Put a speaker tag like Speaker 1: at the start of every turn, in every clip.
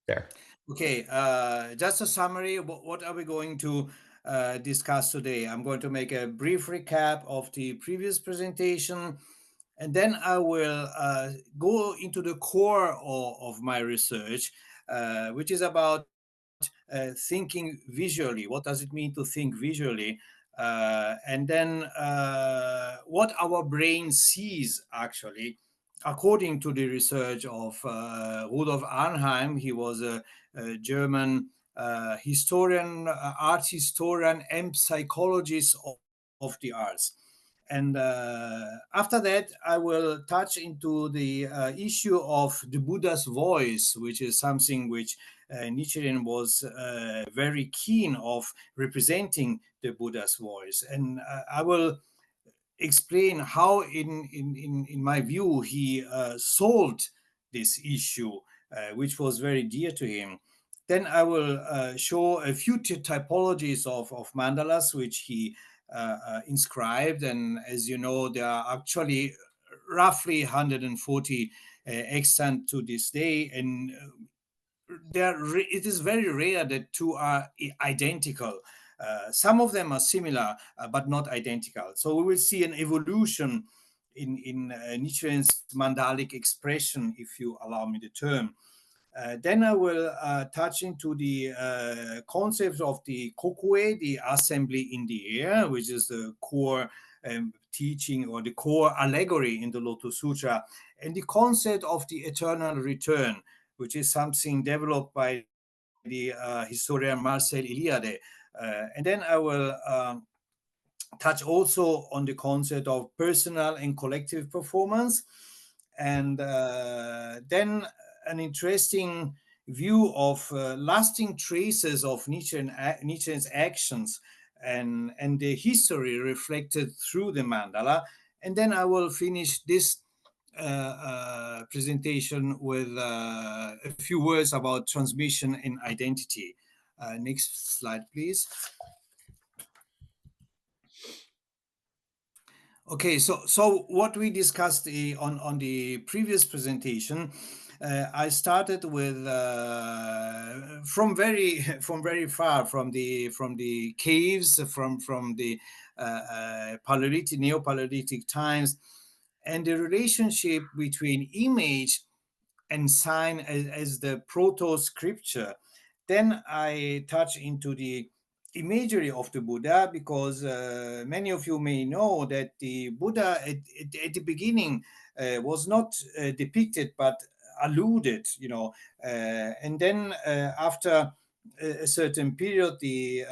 Speaker 1: There.
Speaker 2: Okay, just a summary. What are we going to discuss today? I'm going to make a brief recap of the previous presentation, and then I will go into the core of my research, which is about thinking visually. What does it mean to think visually? And then what our brain sees actually, according to the research of Rudolf Arnheim. He was a German historian, art historian, and psychologist of the arts. And after that, I will touch into the issue of the Buddha's voice, which is something which Nichiren was very keen of representing the Buddha's voice. And I will explain how, in my view, he solved this issue, which was very dear to him. Then I will show a few typologies of mandalas, which he inscribed. And as you know, there are actually roughly 140 extant to this day. And it is very rare that two are identical. Some of them are similar, but not identical. So we will see an evolution in Nichiren's mandalic expression, if you allow me the term. Then I will touch into the concept of the kokue, the assembly in the air, which is the core teaching or the core allegory in the Lotus Sutra, and the concept of the eternal return, which is something developed by the historian Marcel Iliade. And then I will touch also on the concept of personal and collective performance, and then an interesting view of lasting traces of Nichiren's actions and the history reflected through the mandala. And then I will finish this presentation with a few words about transmission and identity. Next slide, please. Okay, so what we discussed on the previous presentation, I started with from very far, from the caves, from the Paleolithic, Neo-Paleolithic times, and the relationship between image and sign as the proto scripture. Then I touch into the imagery of the Buddha, because many of you may know that the Buddha at the beginning was not depicted but alluded, and then after a certain period, the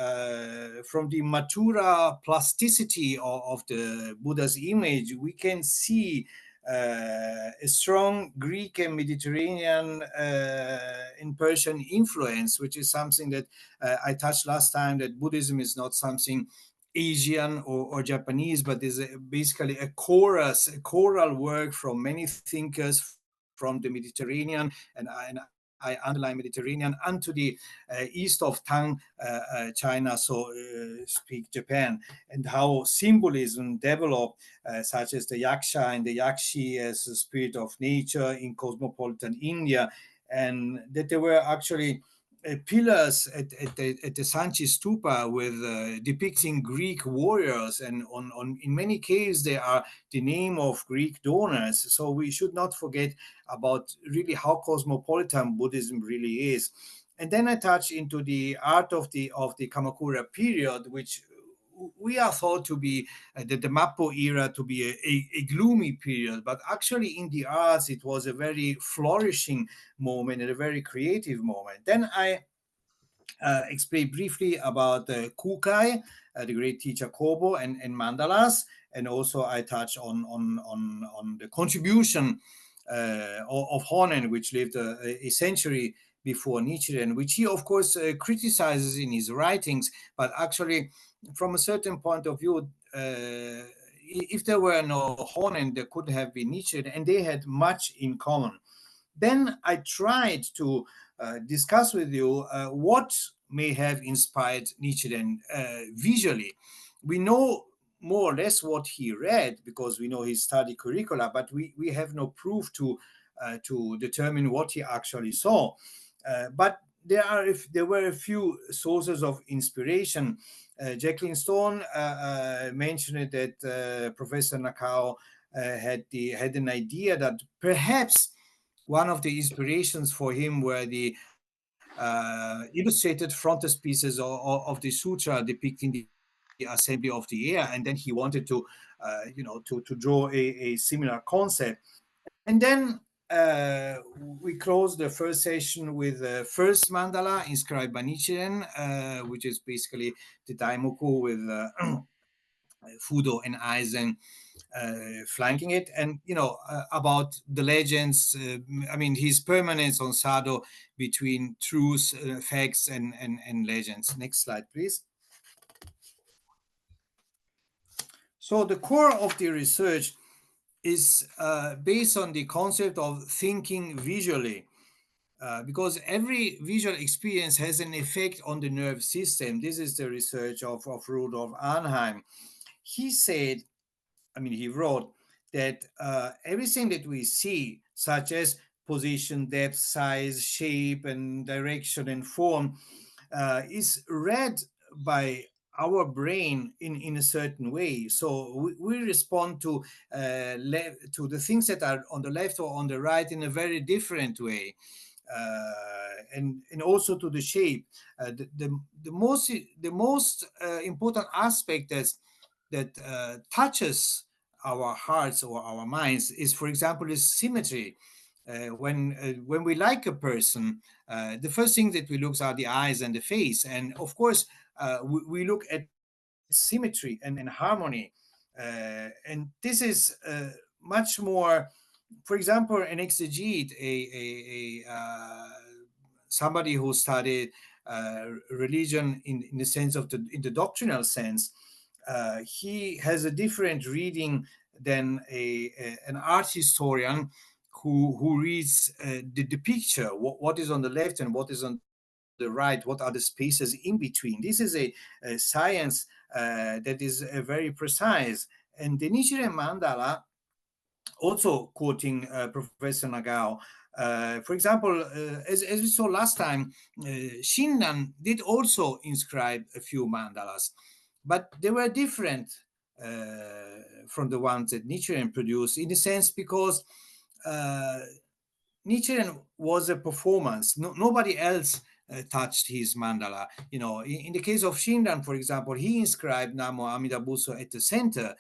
Speaker 2: from the matura plasticity of the Buddha's image, we can see a strong Greek and Mediterranean and Persian influence, which is something that I touched last time, that Buddhism is not something Asian or Japanese, but is basically a choral work from many thinkers from the Mediterranean, and I underline Mediterranean, and to the east of Tang, China, so speak Japan, and how symbolism developed, such as the Yaksha and the Yakshi as a spirit of nature in cosmopolitan India, and that there were actually pillars at the Sanchi Stupa with depicting Greek warriors, and on in many cases they are the name of Greek donors. So we should not forget about really how cosmopolitan Buddhism really is. And then I touch into the art of the Kamakura period, which we are thought to be the Mappo era to be a gloomy period, but actually in the arts it was a very flourishing moment and a very creative moment. Then I explain briefly about Kukai, the great teacher Kobo, and mandalas, and also I touch on the contribution of Honen, which lived a century before Nichiren, which he of course criticizes in his writings, but actually from a certain point of view, if there were no Honen, there could have been Nichiren, and they had much in common. Then I tried to discuss with you what may have inspired Nichiren visually. We know more or less what he read because we know his study curricula, but we have no proof to determine what he actually saw. But there were a few sources of inspiration. Jacqueline Stone mentioned that Professor Nakao had an idea that perhaps one of the inspirations for him were the illustrated frontispieces of the sutra depicting the assembly of the air, and then he wanted to, to draw a similar concept. And then we closed the first session with the first mandala inscribed by Nichiren, which is basically the Daimoku with Fudo and Aizen flanking it, and about the legends. I mean, his permanence on Sado between truth, facts, and legends. Next slide, please. So the core of the research is based on the concept of thinking visually. Because every visual experience has an effect on the nerve system. This is the research of Rudolf Arnheim. He said, he wrote that everything that we see, such as position, depth, size, shape, and direction and form, is read by our brain in a certain way. So we respond to the things that are on the left or on the right in a very different way. And also to the shape. The most important aspect that touches our hearts or our minds is, for example, is symmetry. When we like a person, the first thing that we look are the eyes and the face, and of course we look at symmetry and harmony, and this is much more. For example, an exegete, somebody who studied religion in the sense of in the doctrinal sense, he has a different reading than an art historian who reads the picture, what is on the left and what is on the right, what are the spaces in between. This is a science that is very precise. And the Nichiren Mandala, also quoting Professor Nagao, for example, as we saw last time, Shinran did also inscribe a few mandalas, but they were different from the ones that Nichiren produced, in a sense because Nichiren was a performance. Nobody else touched his mandala. In the case of Shinran, for example, he inscribed Namo Amida Busso at the center,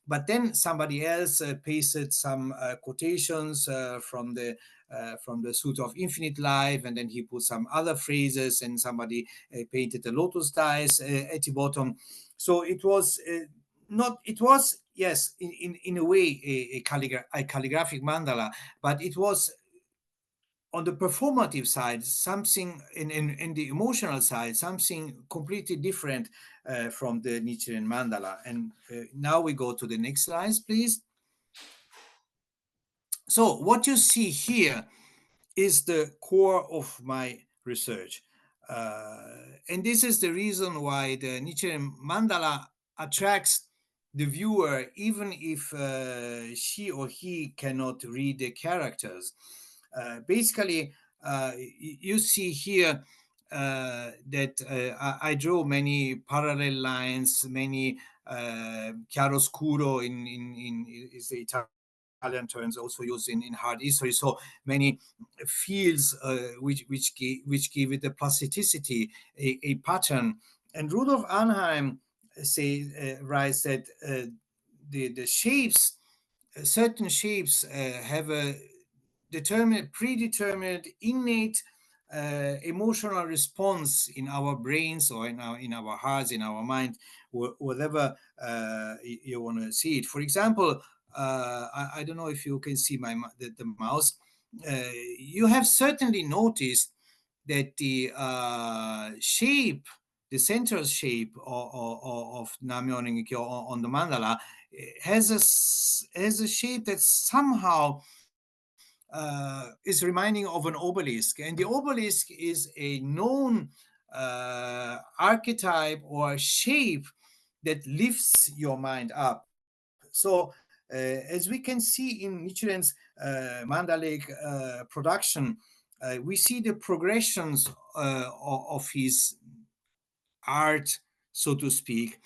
Speaker 2: but then somebody else pasted some quotations from the Sutra of Infinite Life, and then he put some other phrases, and somebody painted the lotus dice at the bottom. So it was not. It was, yes, in a way a calligraphic mandala, but it was on the performative side, something in the emotional side, something completely different from the Nichiren Mandala. And now we go to the next slides, please. So what you see here is the core of my research. And this is the reason why the Nichiren Mandala attracts the viewer, even if she or he cannot read the characters. Basically, you see here that I draw many parallel lines, many chiaroscuro is the Italian terms also used in hard history. So many fields which give it a plasticity, a pattern. And Rudolf Arnheim writes that the shapes, certain shapes have a predetermined, innate emotional response in our brains or in our hearts, in our mind, whatever you want to see it. For example, I don't know if you can see the mouse. You have certainly noticed that the shape, the central shape of Namyo Renge-kyo on the mandala has a shape that somehow is reminding of an obelisk. And the obelisk is a known archetype or shape that lifts your mind up. So as we can see in Nichiren's mandalic production, we see the progressions of his art, so to speak.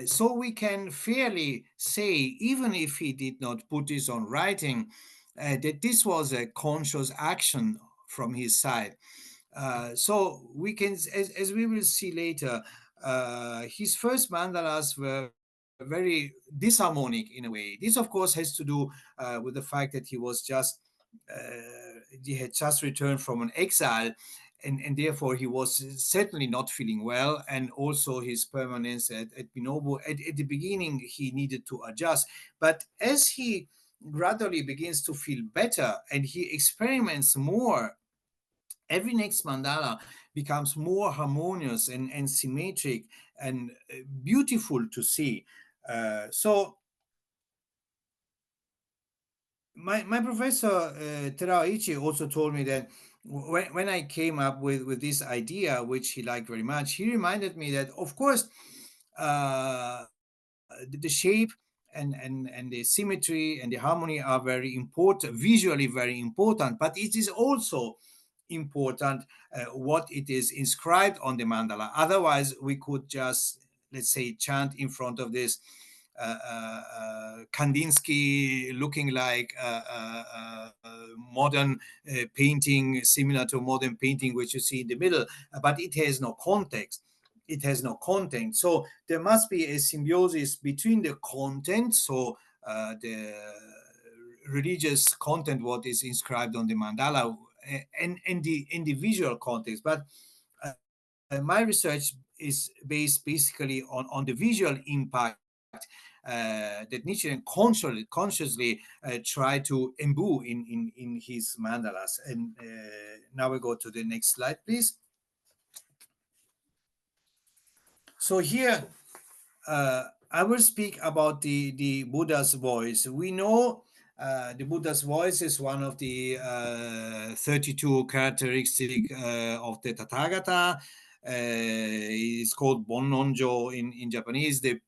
Speaker 2: So we can fairly say, even if he did not put this on writing, that this was a conscious action from his side. So we can, as we will see later, his first mandalas were very disharmonic in a way. This, of course, has to do with the fact that he had just returned from an exile, and therefore he was certainly not feeling well, and also his permanence at Binobu. At the beginning, he needed to adjust, but as he gradually begins to feel better and he experiments more, every next mandala becomes more harmonious and symmetric and beautiful to see. So my professor Terao Ichi also told me that when I came up with this idea, which he liked very much, he reminded me that, of course, the shape and the symmetry and the harmony are very important, visually very important, but it is also important what it is inscribed on the mandala. Otherwise, we could just, let's say, chant in front of this Kandinsky looking like modern painting, similar to modern painting, which you see in the middle, but it has no context. It has no content. So there must be a symbiosis between the content, so the religious content, what is inscribed on the mandala, and the visual context. But my research is based basically on the visual impact that Nichiren consciously tried to imbue in his mandalas. And now we go to the next slide, please. So here I will speak about the Buddha's voice. We know the Buddha's voice is one of the 32 characteristics of the Tathagata. It's called Bonnonjo in Japanese, the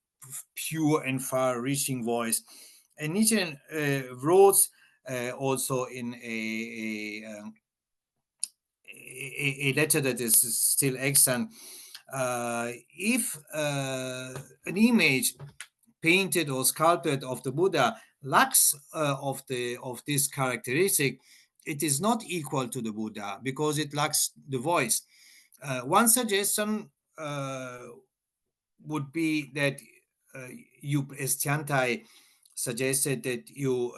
Speaker 2: pure and far-reaching voice. And Nichiren wrote also in a letter that is still extant. If an image painted or sculpted of the Buddha lacks of this characteristic, it is not equal to the Buddha because it lacks the voice. One suggestion would be that you, as Tiantai, suggested that you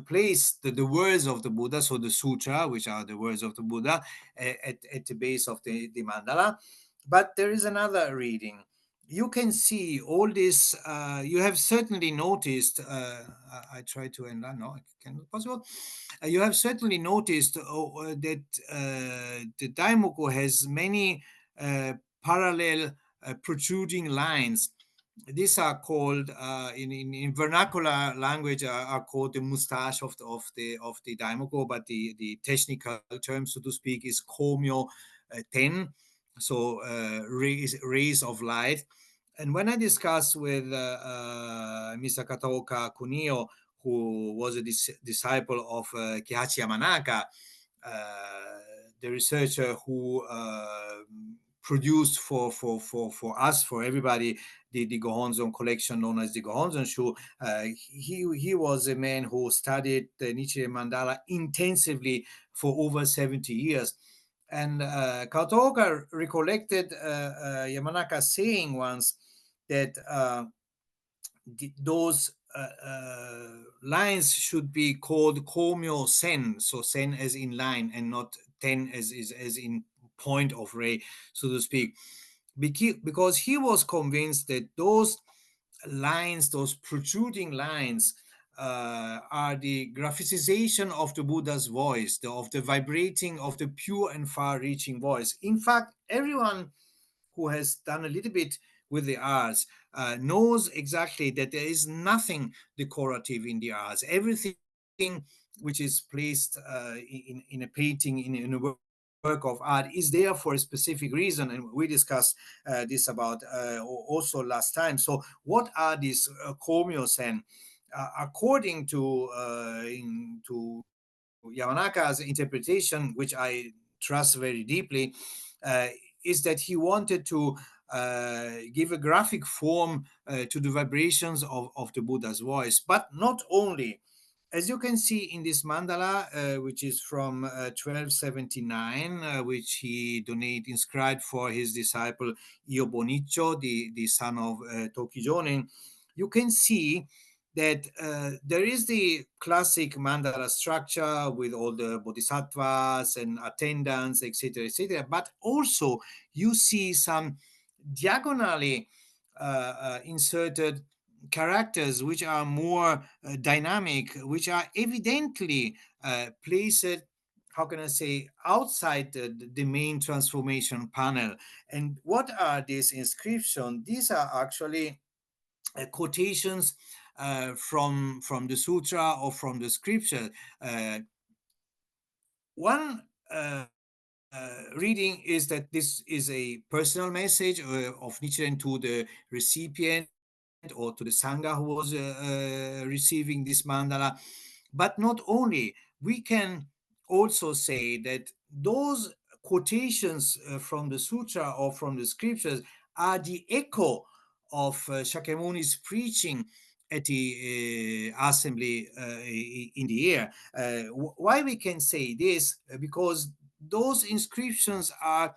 Speaker 2: place the words of the Buddha, so the sutra, which are the words of the Buddha, at the base of the mandala. But there is another reading. You can see all this. You have certainly noticed. I try to end. No, I cannot possible. You have certainly noticed that the Daimoku has many parallel protruding lines. These are called in vernacular language are called the mustache of the daimoku, but the technical term, so to speak, is komyo ten, so rays of light. And when I discussed with Mr. Kataoka Kunio, who was a disciple of Kihachi Yamanaka, the researcher who produced for us, for everybody, the Gohonzon collection known as the Gohonzon Shu. He was a man who studied the Nichiren Mandala intensively for over 70 years. And Kataoka recollected Yamanaka saying once that those lines should be called komyo sen, so sen as in line and not ten as in point of ray, so to speak, because he was convinced that those lines, those protruding lines, are the graphicization of the Buddha's voice, of the vibrating, of the pure and far-reaching voice. In fact, everyone who has done a little bit with the arts knows exactly that there is nothing decorative in the arts. Everything which is placed in a painting, in a work of art, is there for a specific reason, and we discussed this about also last time. So what are these komios? And according to Yamanaka's interpretation, which I trust very deeply, uh, is that he wanted to give a graphic form to the vibrations of the Buddha's voice. But not only, as you can see in this mandala, which is from 1279, which he donated, inscribed for his disciple Iobonicho, the son of Toki Jonin, you can see that there is the classic mandala structure with all the bodhisattvas and attendants, etc., etc. But also you see some diagonally inserted characters which are more dynamic, which are evidently placed, how can I say, outside the main transformation panel. And what are these inscriptions? These are actually quotations from the sutra or from the scripture. One reading is that this is a personal message of Nichiren to the recipient or to the Sangha who was receiving this mandala. But not only, we can also say that those quotations from the sutra or from the scriptures are the echo of Shakyamuni's preaching at the assembly in the air. Why we can say this? Because those inscriptions are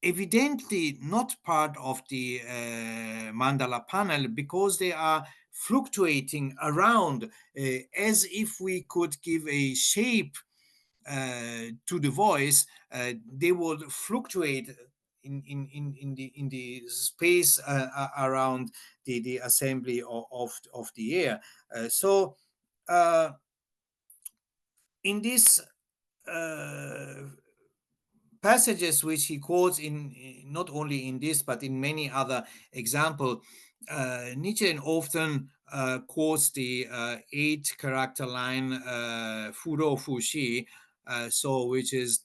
Speaker 2: evidently not part of the mandala panel, because they are fluctuating around as if we could give a shape to the voice. They would fluctuate in the space around the assembly of the air. So uh, in this passages which he quotes in not only in this but in many other example, Nichiren often quotes the 8 character line Furo Fushi, so which is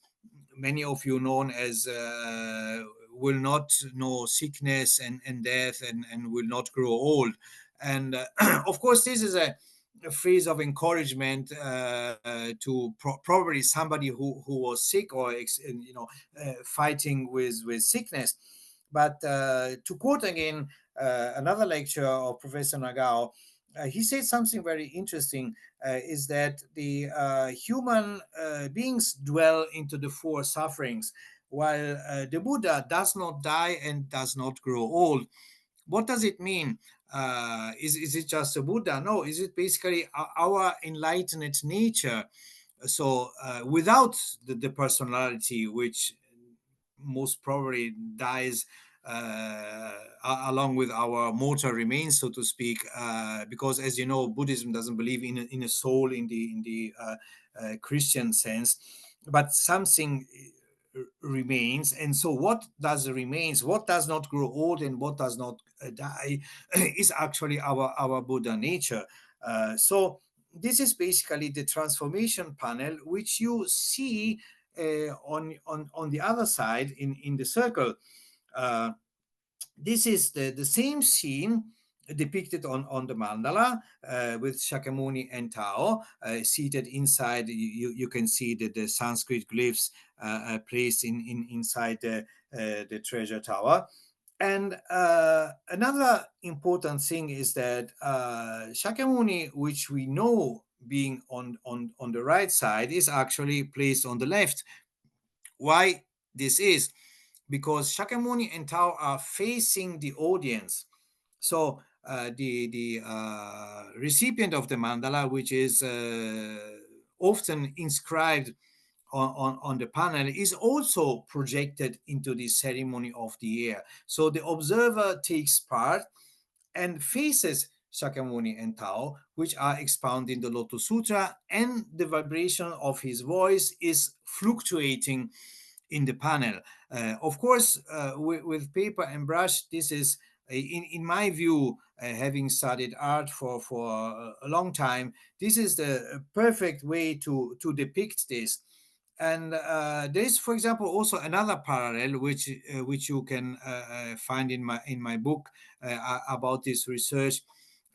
Speaker 2: many of you known as will not know sickness and death, and will not grow old. And of course this is a phrase of encouragement to probably somebody who was sick or fighting with sickness. But to quote again another lecture of Professor Nagao, he said something very interesting, is that the human beings dwell into the 4 sufferings, while the Buddha does not die and does not grow old. What does it mean? Is it just a Buddha? No, is it basically our enlightened nature? So without the personality, which most probably dies along with our mortal remains, so to speak, because as you know, Buddhism doesn't believe in a soul in the Christian sense, but something remains. And so what does remains, what does not grow old and what does not die, is actually our Buddha nature. So this is basically the transformation panel, which you see on the other side in the circle. uh, this is the same scene depicted on the mandala, with Shakyamuni and Tao seated inside. You can see the Sanskrit glyphs placed inside the treasure tower. And another important thing is that Shakyamuni, which we know being on the right side, is actually placed on the left. Why this is? Because Shakyamuni and Tao are facing the audience. So the recipient of the mandala, which is often inscribed on the panel, is also projected into the ceremony of the air. So the observer takes part and faces Shakyamuni and Tao, which are expounding the Lotus Sutra, and the vibration of his voice is fluctuating in the panel. Of course, with paper and brush, this is, in my view, having studied art for a long time, this is the perfect way to depict this. And there is, for example, also another parallel which you can find in my book about this research,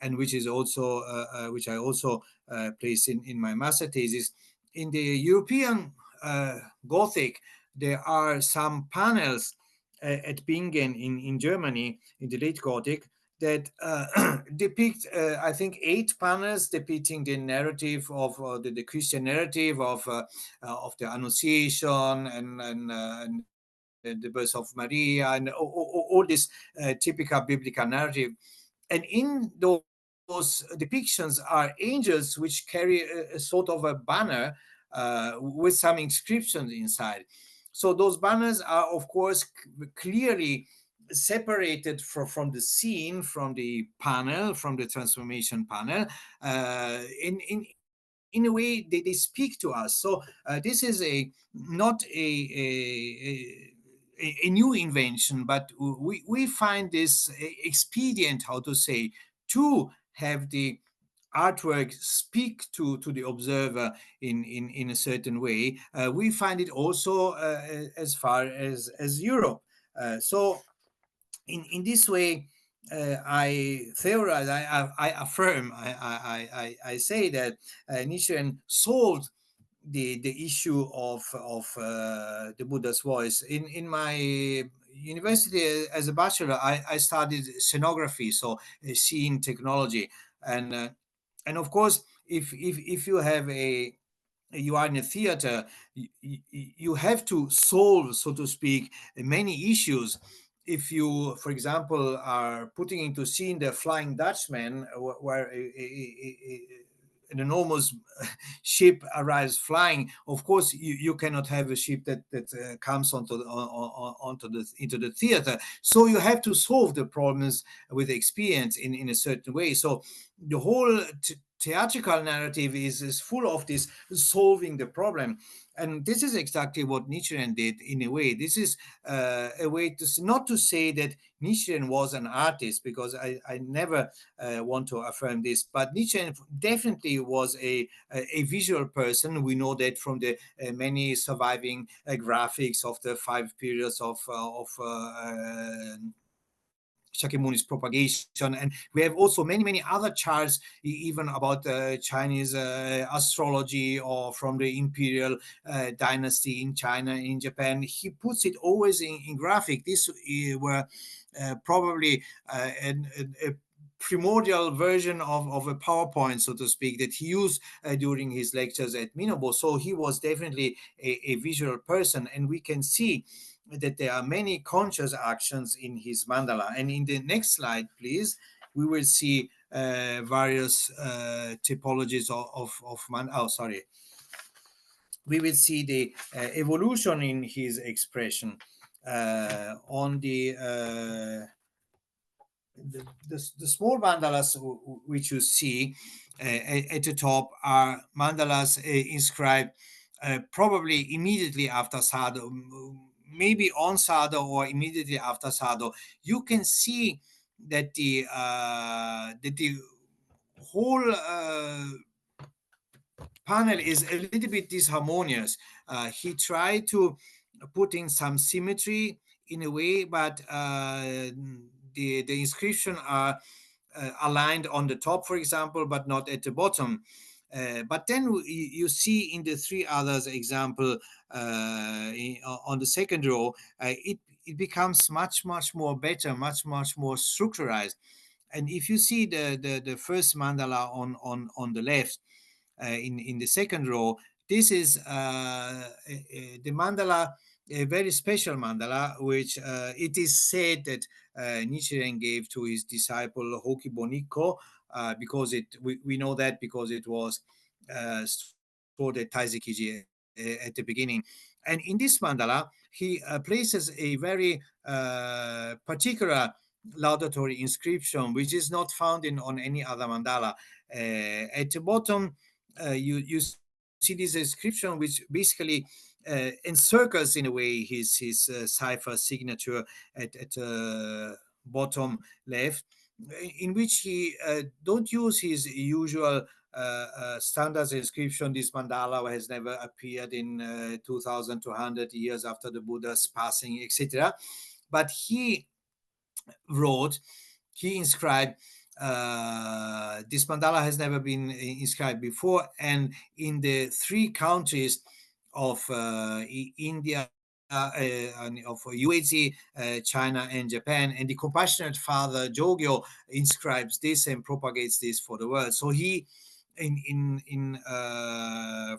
Speaker 2: and which is also which I also place in my master thesis, in the European Gothic, there are some panels at Bingen in Germany in the late Gothic that depict, I think, 8 panels depicting the narrative of the Christian narrative of the Annunciation and the birth of Maria and all this typical biblical narrative. And in those depictions are angels which carry a sort of a banner with some inscriptions inside. So those banners are, of course, clearly separated from the scene, from the panel, from the transformation panel. In a way, they speak to us. So this is not a new invention, but we find this expedient, how to say, to have the artwork speak to the observer in a certain way. We find it also as far as Europe. So in this way, I theorize, I affirm, I say that Nichiren solved the issue of the Buddha's voice. In my university as a bachelor, I studied scenography, so scene technology, and of course, if you have you are in a theater, you have to solve, so to speak, many issues. If you, for example, are putting into scene the Flying Dutchman, where an enormous ship arrives flying, of course you cannot have a ship that comes into the theater. So you have to solve the problems with experience in a certain way. So the whole theatrical narrative is full of this solving the problem. And this is exactly what Nichiren did in a way. This is a way to not to say that Nichiren was an artist, because I never want to affirm this, but Nichiren definitely was a visual person. We know that from the many surviving graphics of the 5 periods of Shakyamuni's propagation, and we have also many other charts, even about Chinese astrology, or from the imperial dynasty in China, in Japan. He puts it always in graphic. These were probably a primordial version of a PowerPoint, so to speak, that he used during his lectures at Minobo. So he was definitely a visual person, and we can see that there are many conscious actions in his mandala. And in the next slide, please, we will see various typologies of oh, sorry. We will see the evolution in his expression on the small mandalas which you see at the top are mandalas inscribed probably immediately after Sado, maybe on Sado or immediately after Sado. You can see that the whole panel is a little bit disharmonious. He tried to put in some symmetry in a way, but the inscription are aligned on the top, for example, but not at the bottom. But then you see in the 3 others example on the second row, it becomes much more better, much more structurized. And if you see the first mandala on the left, in the second row, this is the mandala, a very special mandala, which it is said that Nichiren gave to his disciple Hokibo Nikko, because we know that because it was stored at Taizikiji at the beginning. And in this mandala, he places a very particular laudatory inscription, which is not found on any other mandala. At the bottom, you see this inscription, which basically encircles in a way his cipher signature at bottom left, in which he don't use his usual standard inscription. This mandala has never appeared in 2200 years after the Buddha's passing, etc. But he inscribed This mandala has never been inscribed before, and in the three countries of India, of UAE, China, and Japan, and the compassionate father Jogyo inscribes this and propagates this for the world. So he, in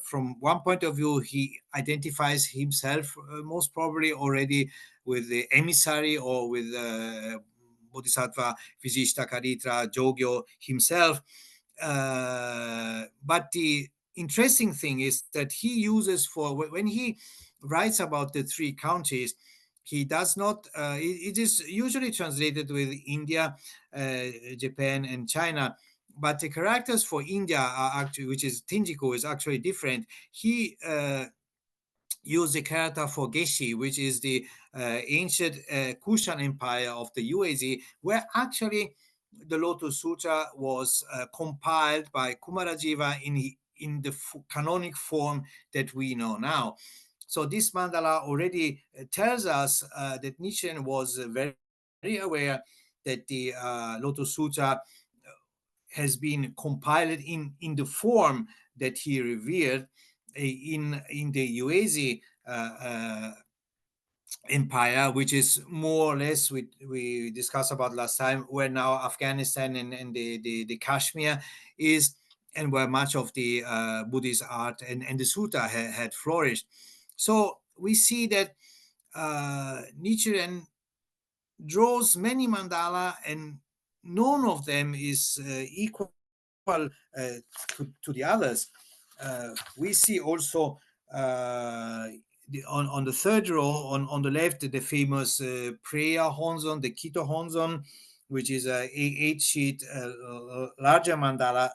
Speaker 2: from one point of view, he identifies himself most probably already with the emissary or with Bodhisattva Visishtakaritra Jogyo himself. But the interesting thing is that he uses for when he writes about the three counties, he does not. It is usually translated with India, Japan, and China. But the characters for India are actually, which is Tinjiko, is actually different. He used the character for Geshi, which is the ancient Kushan Empire of the UAZ, where actually the Lotus Sutra was compiled by Kumarajiva in the canonic form that we know now. So this mandala already tells us that Nichiren was very aware that the Lotus Sutra has been compiled in the form that he revered in the UAZ empire, which is more or less we discussed about last time, where now Afghanistan and the Kashmir is, and where much of the Buddhist art and the sutta had flourished. So we see that Nichiren draws many mandala, and none of them is equal to the others. We see also on the third row on the left the famous prayer honzon, the Kito honzon, which is a 8-sheet larger mandala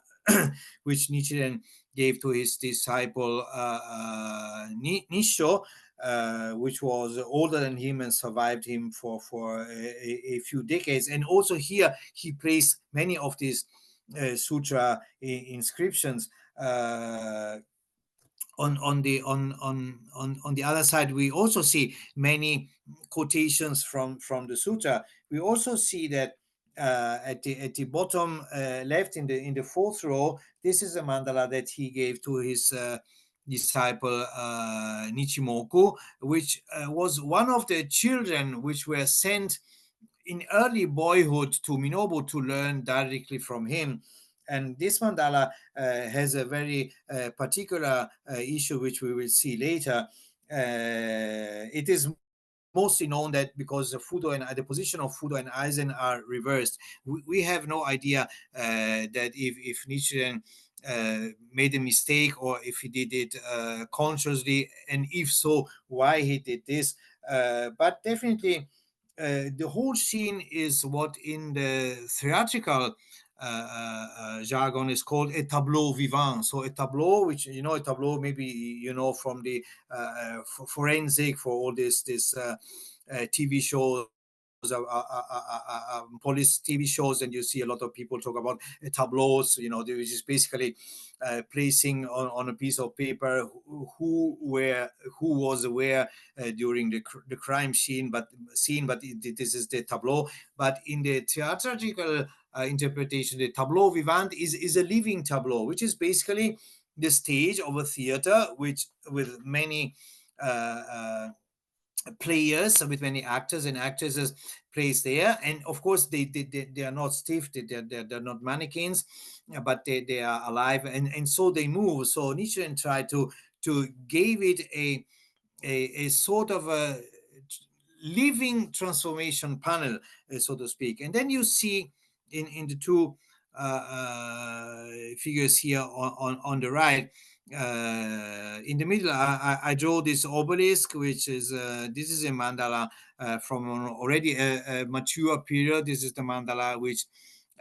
Speaker 2: which Nichiren gave to his disciple Nissho, which was older than him and survived him for a few decades. And also here he placed many of these sutra inscriptions. On the other side, we also see many quotations from the sutra. We also see that at the bottom left in the fourth row, this is a mandala that he gave to his disciple Nichimoku, which was one of the children which were sent in early boyhood to Minobu to learn directly from him. And this mandala has a very particular issue, which we will see later. It is mostly known that because Fudo and the position of Fudo and Aizen are reversed, we have no idea that if Nichiren made a mistake or if he did it consciously, and if so, why he did this. But definitely, the whole scene is what in the theatrical jargon is called a tableau vivant. So a tableau, which a tableau maybe from the forensic, for all this TV shows, police TV shows, and you see a lot of people talk about tableaus, which is basically placing on a piece of paper who was where during the crime scene, but this is the tableau. But in the theatrical interpretation, the tableau vivant is a living tableau, which is basically the stage of a theater, which with many players, with many actors and actresses placed there. And of course they are not stiff, they're not mannequins, but they are alive, and so they move. So Nichiren tried to give it a sort of a living transformation panel, so to speak. And then you see in the two figures here on the right, in the middle, I draw this obelisk, which is this is a mandala from already a mature period. This is the mandala which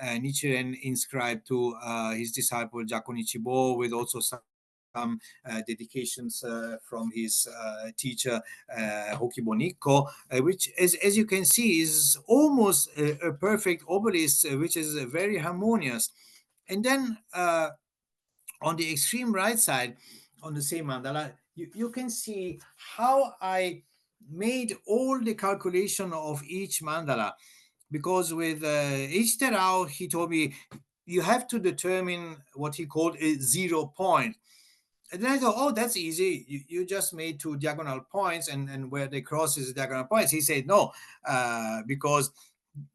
Speaker 2: Nichiren inscribed to his disciple Jakonichibo, with also some dedications from his teacher Hokibo Nikko, which, as you can see, is almost a perfect obelisk, which is very harmonious. And then on the extreme right side, on the same mandala, you can see how I made all the calculation of each mandala. because with each terao, he told me you have to determine what he called a 0 point. And then I thought, oh, that's easy. You just made two diagonal points, and where they cross is diagonal points. He said, no, because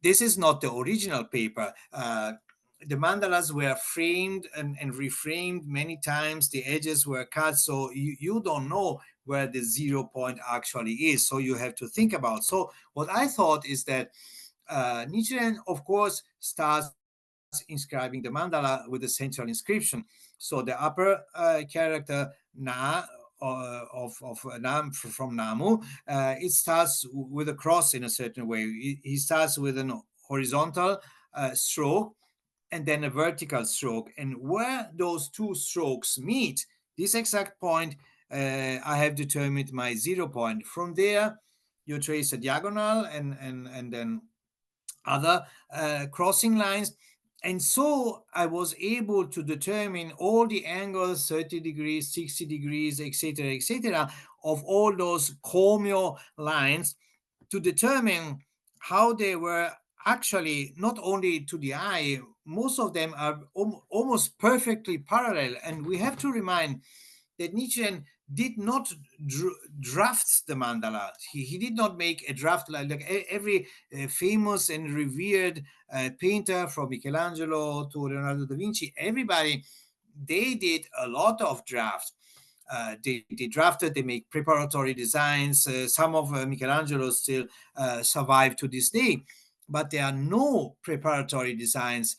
Speaker 2: this is not the original paper. The mandalas were framed and reframed many times. The edges were cut, so you don't know where the 0 point actually is. So you have to think about. So what I thought is that Nichiren, of course, starts inscribing the mandala with the central inscription. So the upper character Na of Nam from Namu, it starts with a cross in a certain way. He starts with an horizontal stroke and then a vertical stroke. And where those two strokes meet, this exact point, I have determined my 0 point. From there, you trace a diagonal and then other crossing lines. And so I was able to determine all the angles, 30 degrees, 60 degrees, etc., of all those comio lines, to determine how they were actually, not only to the eye, most of them are almost perfectly parallel. And we have to remind that Nichiren did not draft the mandala. He did not make a draft like every famous and revered painter, from Michelangelo to Leonardo da Vinci. Everybody, they did a lot of drafts. They drafted, they make preparatory designs. Some of Michelangelo still survive to this day, but there are no preparatory designs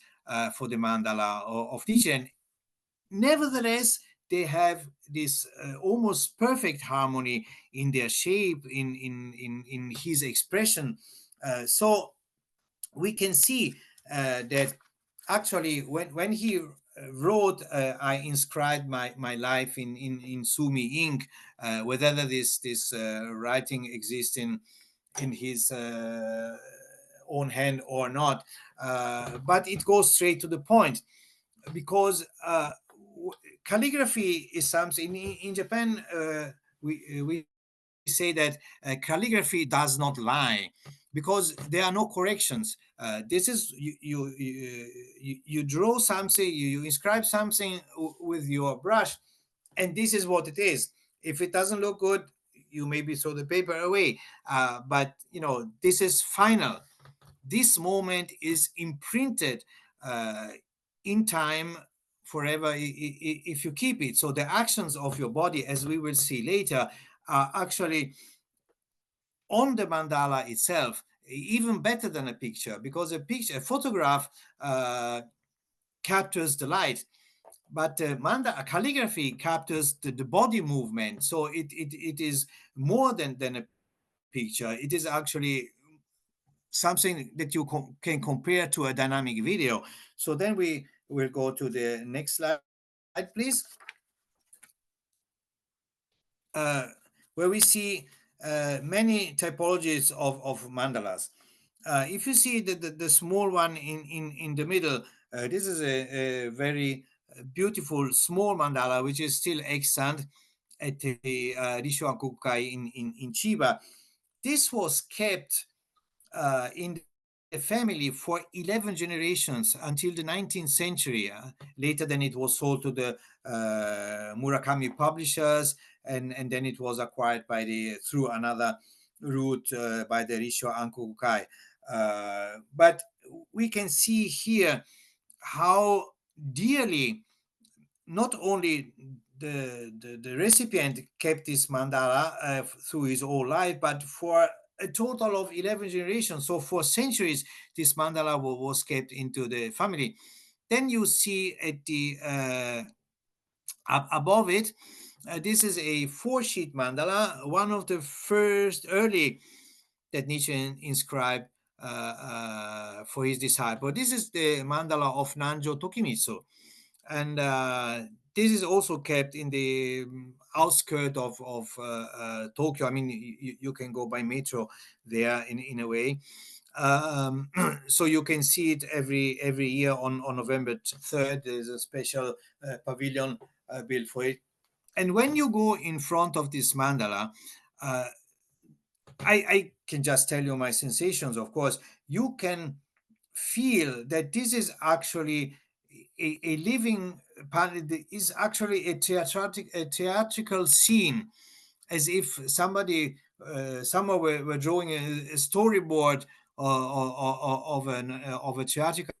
Speaker 2: for the mandala of Nichiren. Nevertheless, they have this almost perfect harmony in their shape, in his expression. So we can see that actually when he wrote, I inscribed my life in Sumi ink, whether this writing exists in his own hand or not, but it goes straight to the point, because calligraphy is something in Japan. We say that calligraphy does not lie, because there are no corrections. This is you draw something, you inscribe something with your brush, and this is what it is. If it doesn't look good, you maybe throw the paper away. But this is final. This moment is imprinted uh, in time forever if you keep it. So the actions of your body, as we will see later, are actually on the mandala itself, even better than a picture, because a photograph captures the light, but calligraphy captures the body movement. So it is more than a picture. It is actually something that you can compare to a dynamic video. So then we will go to the next slide, please, where we see many typologies of mandalas. If you see the small one in the middle, this is a very beautiful small mandala, which is still extant at the Rissho in Chiba. This was kept in the family for 11 generations until the 19th century. Later, then it was sold to the Murakami publishers, and then it was acquired through another route by the Rissho Ankokukai. But we can see here how dearly not only the recipient kept this mandala through his whole life, but for a total of 11 generations. So for centuries, this mandala was kept into the family. Then you see at the above it, this is a 4-sheet mandala, one of the first early that Nietzsche inscribed for his disciple. This is the mandala of Nanjo Tokimitsu. And this is also kept in the outskirts of Tokyo. I mean, you can go by metro there in a way. So you can see it every year on November 3rd. There's a special pavilion built for it. And when you go in front of this mandala, I can just tell you my sensations. Of course, you can feel that this is actually a living is actually a theatrical scene, as if somebody someone were drawing a storyboard of a theatrical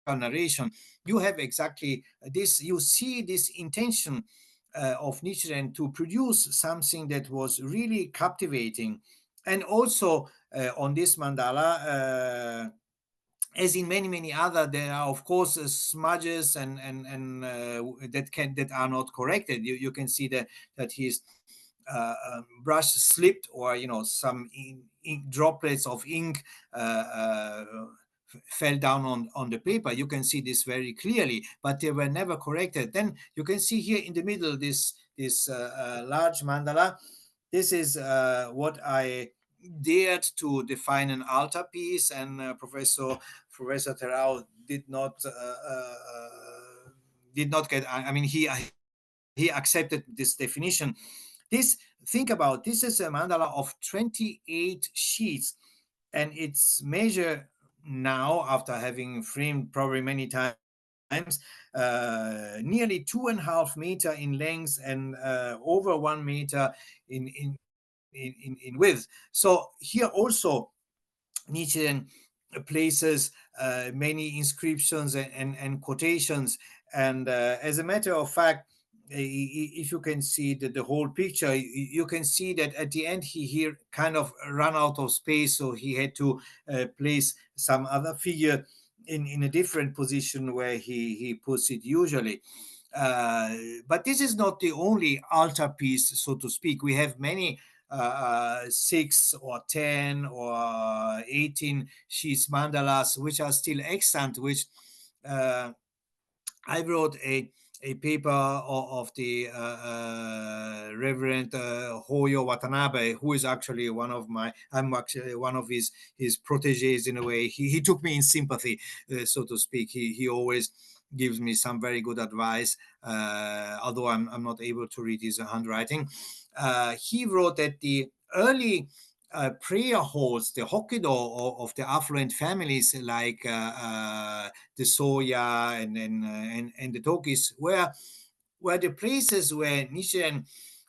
Speaker 2: narration. You have exactly this. You see this intention of Nichiren to produce something that was really captivating, and also on this mandala. As in many other, there are of course smudges and that are not corrected. You can see that his brush slipped, or some droplets of ink fell down on the paper. You can see this very clearly, but they were never corrected. Then you can see here in the middle this large mandala. This is what I dared to define an altarpiece, and Professor Terao did not get. I mean, he accepted this definition. This Think about, this is a mandala of 28 sheets, and its measure now, after having framed probably many times, nearly 2.5 meter in length, and over 1 meter in width. So here also Nichiren places many inscriptions and quotations. And as a matter of fact, if you can see the whole picture, you can see that at the end he here kind of ran out of space, so he had to place some other figure in a different position where he puts it usually. Uh, but this is not the only altarpiece, so to speak. We have many 6 or 10 or 18 sheets mandalas, which are still extant, which uh, I wrote a paper of the Reverend Hoyo Watanabe, who is actually I'm actually one of his proteges in a way. He took me in sympathy, so to speak. He always gives me some very good advice, although I'm not able to read his handwriting. He wrote that the early prayer halls, the Hokkido of the affluent families like the Soya and the Tokis, were the places where Nichiren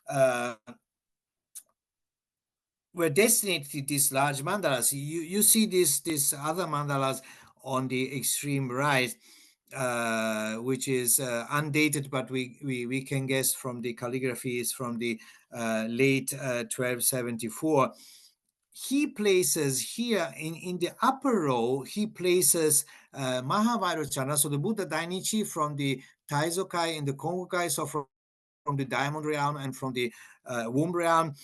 Speaker 2: uh, were destined to these large mandalas. You see these other mandalas on the extreme right, which is undated, but we can guess from the calligraphies from the late 1274. He places here in the upper row, he places Mahavairochana, so the Buddha Dainichi from the Taizokai and the Kongokai, so from the Diamond Realm and from the Womb Realm.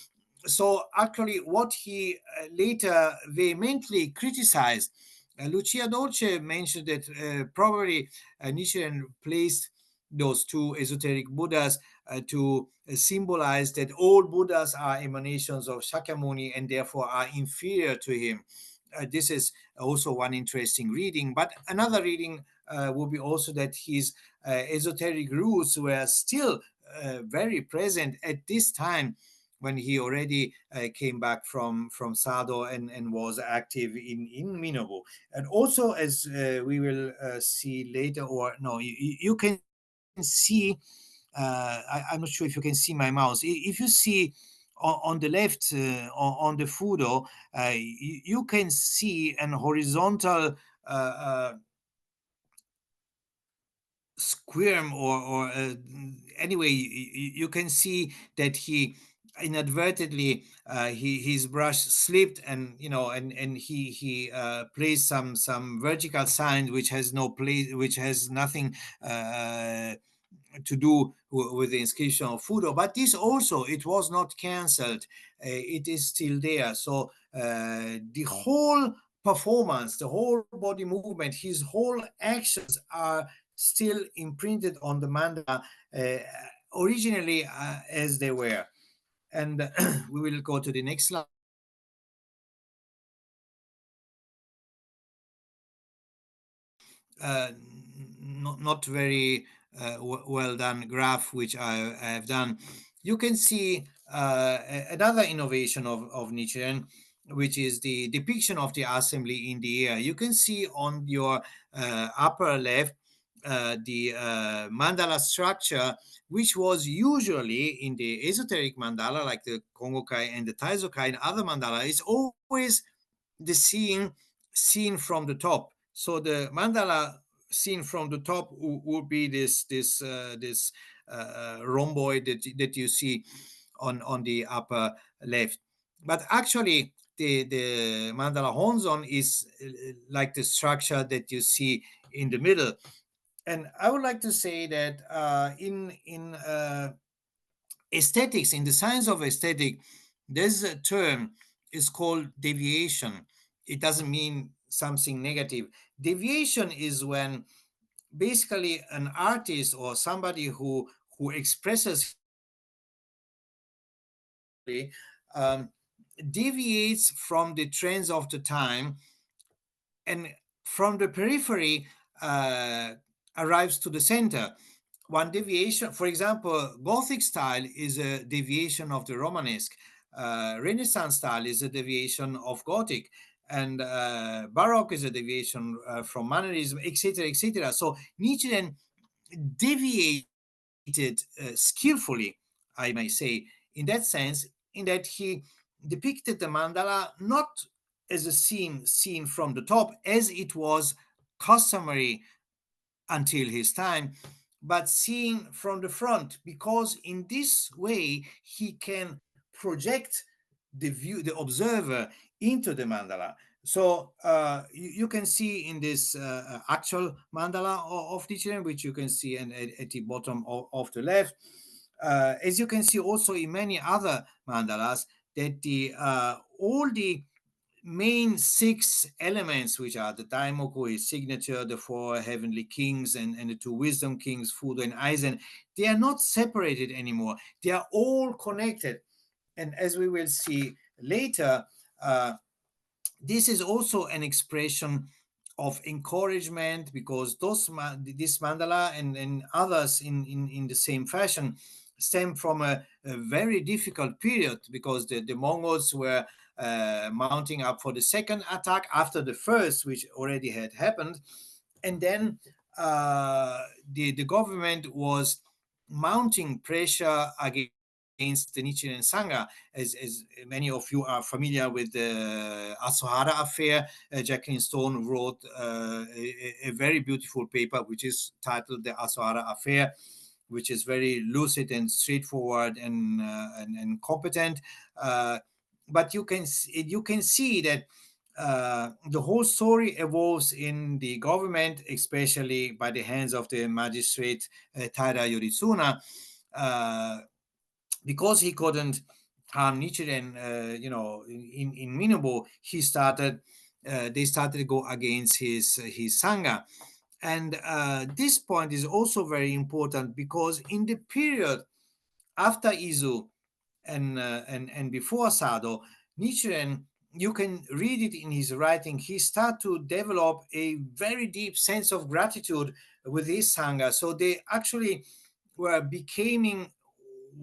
Speaker 2: So actually what he later vehemently criticized, Lucia Dolce mentioned that probably Nichiren placed those two esoteric Buddhas to symbolize that all Buddhas are emanations of Shakyamuni and therefore are inferior to him. This is also one interesting reading. But another reading would be also that his esoteric roots were still very present at this time, when he already came back from Sado and was active in Minobu. And also, as we will see later, or no, you can see, I'm not sure if you can see my mouse. If you see on the left, on the Fudo, you can see an horizontal squirm, or anyway, you can see that he inadvertently his brush slipped, and he placed some vertical sign which has no place, which has nothing to do with the inscription of Fudo. But this also, it was not cancelled. It is still there. So the whole performance, the whole body movement, his whole actions are still imprinted on the mandala originally as they were. And we will go to the next slide. Not very well done graph which I have done. You can see another innovation of Nichiren, which is the depiction of the assembly in the air. You can see on your upper left the mandala structure, which was usually in the esoteric mandala, like the Kongokai and the Taizokai and other mandala, is always the seen from the top. So the mandala seen from the top would be this rhomboid that you see on the upper left. But actually, the mandala honzon is like the structure that you see in the middle. And I would like to say that in aesthetics, in the science of aesthetic, there's a term is called deviation. It doesn't mean something negative. Deviation is when basically an artist or somebody who expresses um, deviates from the trends of the time, and from the periphery uh, arrives to the center. One deviation, for example, Gothic style is a deviation of the Romanesque. Renaissance style is a deviation of Gothic, and Baroque is a deviation from Mannerism, etc., etc. So Nichiren deviated skillfully, I may say, in that sense, in that he depicted the mandala not as a scene seen from the top, as it was customary until his time, but seen from the front, because in this way he can project the observer into the mandala. So you can see in this actual mandala of Nichiren, which you can see at the bottom of the left, as you can see also in many other mandalas, that the all the main six elements, which are the Daimoku, his signature, the four heavenly kings, and the two wisdom kings, Fudo and Aizen, they are not separated anymore. They are all connected. And as we will see later, uh, this is also an expression of encouragement, because this mandala and others in the same fashion stem from a very difficult period, because the Mongols were mounting up for the second attack after the first, which already had happened. And then the government was mounting pressure against the Nichiren Sangha, as many of you are familiar with the Asuhara affair. Jacqueline Stone wrote a very beautiful paper, which is titled The Asuhara Affair, which is very lucid and straightforward and competent. But you can see that the whole story evolves in the government, especially by the hands of the magistrate Taira Yoritsuna, uh, because he couldn't harm Nichiren, in Minobu. They started to go against his sangha. And this point is also very important, because in the period after Izu and before Sado, Nichiren, you can read it in his writing, he started to develop a very deep sense of gratitude with his sangha. So they actually were becoming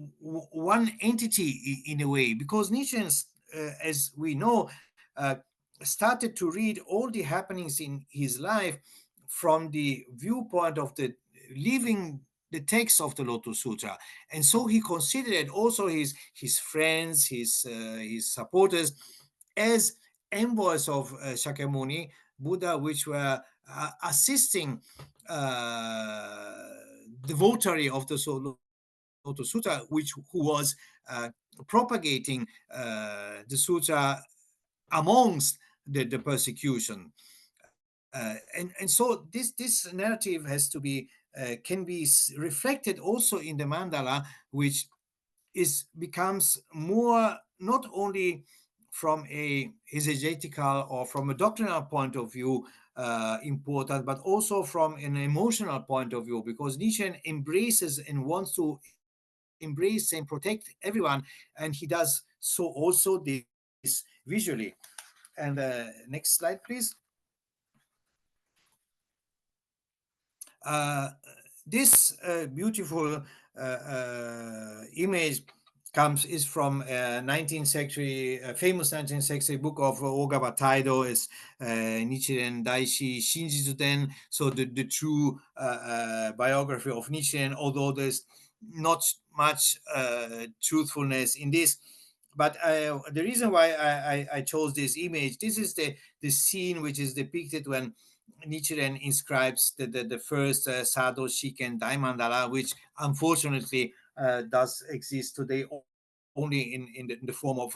Speaker 2: one entity in a way, because Nichiren, as we know, started to read all the happenings in his life from the viewpoint of the living the text of the Lotus Sutra. And so he considered also his friends, his supporters, as envoys of Shakyamuni Buddha, which were assisting the votary of the Lotus Sutra, who was propagating the sutra amongst the persecution. And so this narrative has to be can be reflected also in the mandala, which becomes more not only from a exegetical or from a doctrinal point of view important, but also from an emotional point of view, because Nietzsche embraces and wants to embrace and protect everyone, and he does so also this visually. And next slide, please. Uh, this beautiful image is from 19th century, famous 19th century book of Ogawa Taido, is Nichiren Daishi Shinjitsuden, so the true biography of Nichiren, although there's not much truthfulness in this. But the reason why I chose this image, this is the scene which is depicted when Nichiren inscribes the first Sado Shiken Daimandala, which unfortunately does exist today only in the form of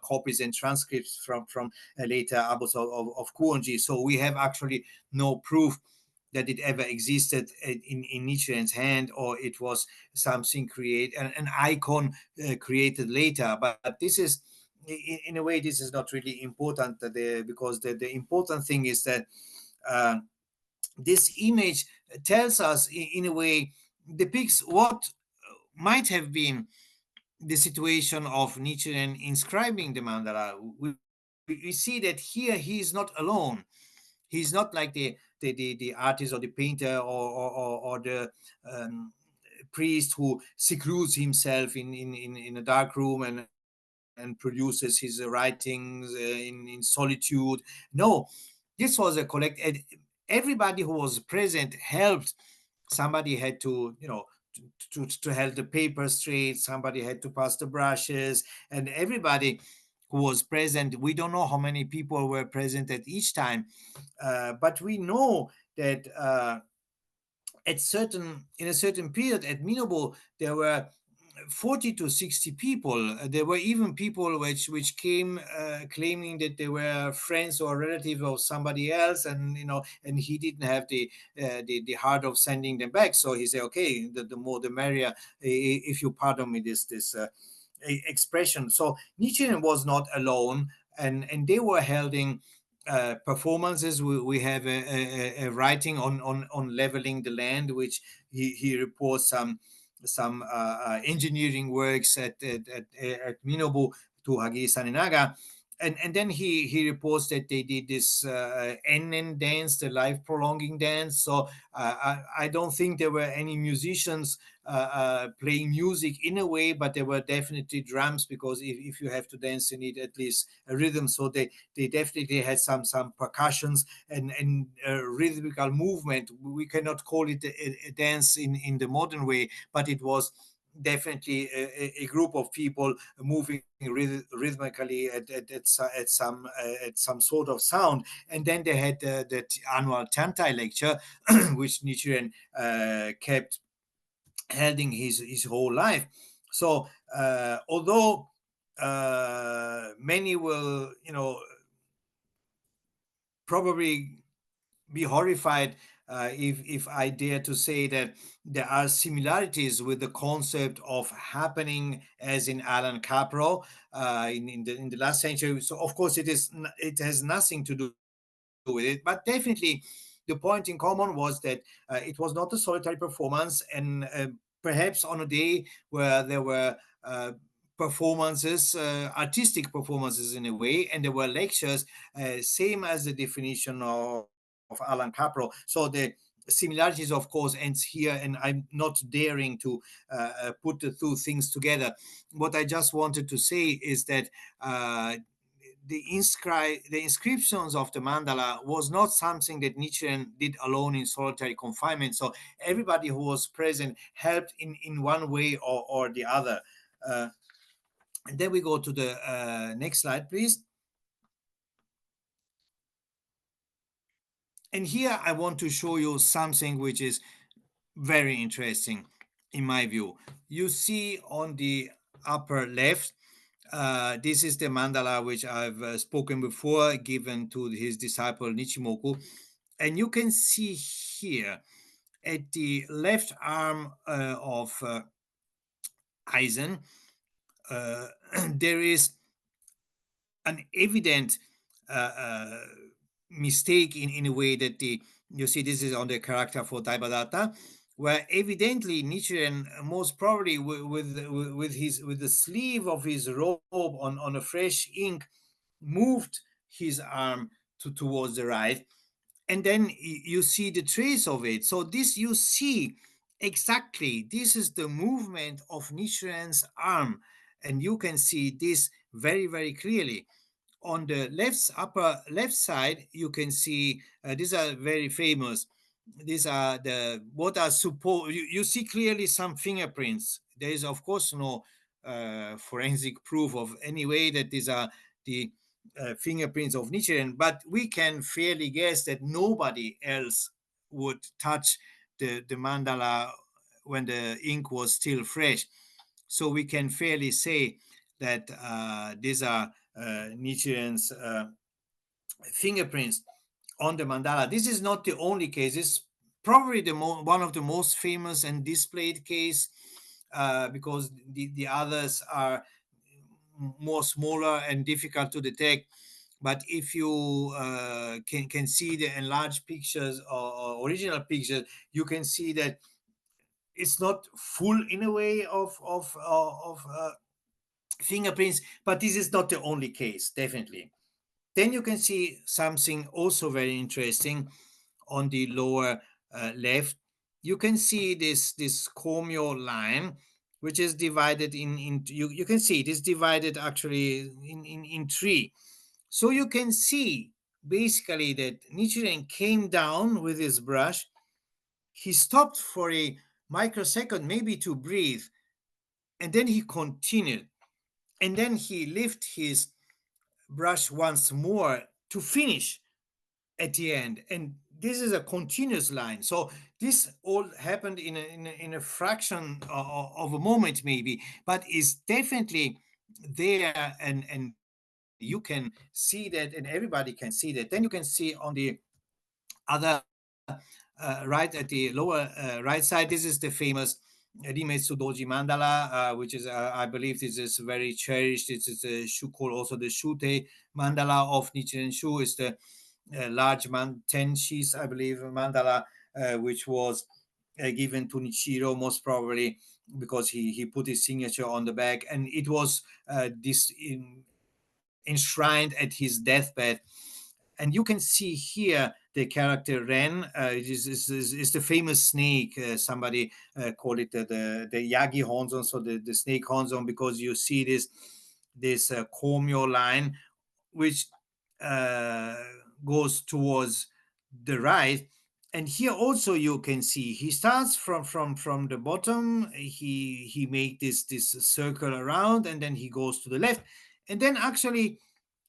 Speaker 2: copies and transcripts from later abbots of Kuonji. So we have actually no proof that it ever existed in Nichiren's hand, or it was something an icon created later. But this is, in a way, this is not really important because the important thing is that uh, this image tells us, in a way, depicts what might have been the situation of Nichiren inscribing the mandala. We see that here he is not alone. He's not like the artist or the painter or the um, priest who secludes himself in a dark room and produces his writings in solitude. No, this was a everybody who was present helped. Somebody had to, to hold the paper straight. Somebody had to pass the brushes, and everybody who was present. We don't know how many people were present at each time, but we know that in a certain period at Minobu there were 40 to 60 people. There were even people which came claiming that they were friends or relatives of somebody else, and and he didn't have the heart of sending them back. So he said, okay, the more the merrier, if you pardon me this expression. So Nichiren was not alone, and they were holding performances. We have a writing on leveling the land, which he reports some engineering works at Minobu to Hagi Saninaga. And then he reports that they did this Ennen dance, the life prolonging dance. So I don't think there were any musicians playing music in a way, but there were definitely drums, because if you have to dance, you need at least a rhythm. So they definitely had some percussions and rhythmical movement. We cannot call it a dance in the modern way, but it was definitely a group of people moving rhythmically at some sort of sound. And then they had the annual Tantai lecture, which Nichiren kept holding his whole life. So although many will, probably be horrified if I dare to say that there are similarities with the concept of happening as in Alan Capro in the last century. So of course it has nothing to do with it, but definitely the point in common was that it was not a solitary performance, and perhaps on a day where there were performances, artistic performances in a way, and there were lectures, same as the definition of Alan Capro. So the similarities, of course, ends here, and I'm not daring to put the two things together. What I just wanted to say is that the inscriptions of the mandala was not something that Nichiren did alone in solitary confinement. So everybody who was present helped in one way or the other. Uh, and then we go to the next slide, please. And here I want to show you something which is very interesting in my view. You see on the upper left, this is the mandala which I've spoken before, given to his disciple Nichimoku. And you can see here at the left arm of Eisen, there is an evident uh, uh, mistake in a way that you see this is on the character for Daibadatta, where evidently Nichiren most probably with the sleeve of his robe on a fresh ink moved his arm towards the right, and then you see the trace of it. So this you see exactly, this is the movement of Nichiren's arm. and you can see this very, very clearly. On the upper left side, you can see these are very famous. These are the what are supposed. You see clearly some fingerprints. There is, of course, no forensic proof of any way that these are the fingerprints of Nichiren, but we can fairly guess that nobody else would touch the mandala when the ink was still fresh. So we can fairly say that these are Nichiren's fingerprints on the mandala. This is not the only case. It's probably one of the most famous and displayed case, because the others are more smaller and difficult to detect. But if you can see the enlarged pictures or original pictures, you can see that it's not full in a way of fingerprints, but this is not the only case, definitely. Then you can see something also very interesting on the lower left. You can see this comio line, which is divided in you can see it is divided actually in three. So you can see basically that Nichiren came down with his brush. He stopped for a microsecond, maybe to breathe, and then he continued. And then he lifted his brush once more to finish at the end. And this is a continuous line. So this all happened in a fraction of a moment, maybe, but is definitely there. And you can see that, and everybody can see that. Then you can see on the other right at the lower right side, this is the famous Rimetsu Doji mandala, which is, I believe, this is very cherished. This is called also the Shute mandala of Nichiren Shu. Is the large 10 sheets, I believe, mandala, which was given to Nichiro, most probably because he put his signature on the back, and it was enshrined at his deathbed. And you can see here the character Ren. Is the famous snake. Somebody called it the Yagi Honzon, so the snake Honzon, because you see this komyo line, which uh, goes towards the right. And here also you can see he starts from the bottom. He make this circle around, and then he goes to the left, and then actually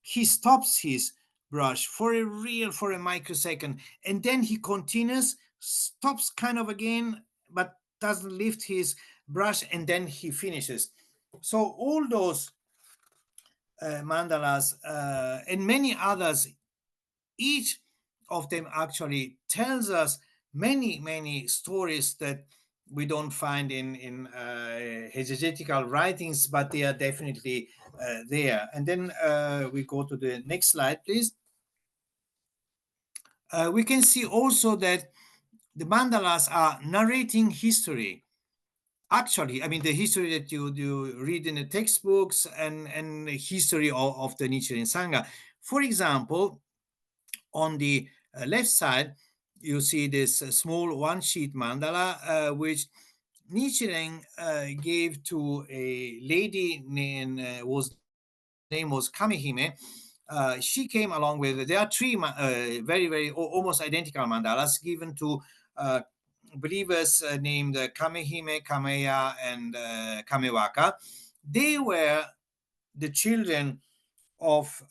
Speaker 2: he stops his brush for a microsecond, and then he continues, stops kind of again, but doesn't lift his brush, and then he finishes. So all those mandalas and many others, each of them actually tells us many stories that we don't find in exegetical writings, but they are definitely there. And then we go to the next slide, please. We can see also that the mandalas are narrating history. Actually, I mean, the history that you read in the textbooks, and the history of the Nichiren Sangha. For example, on the left side, you see this small one-sheet mandala, which Nichiren gave to a lady named whose name was Kamehime. She came along with. There are three very almost identical mandalas given to believers named Kamehime, Kameya, and Kamewaka. They were the children of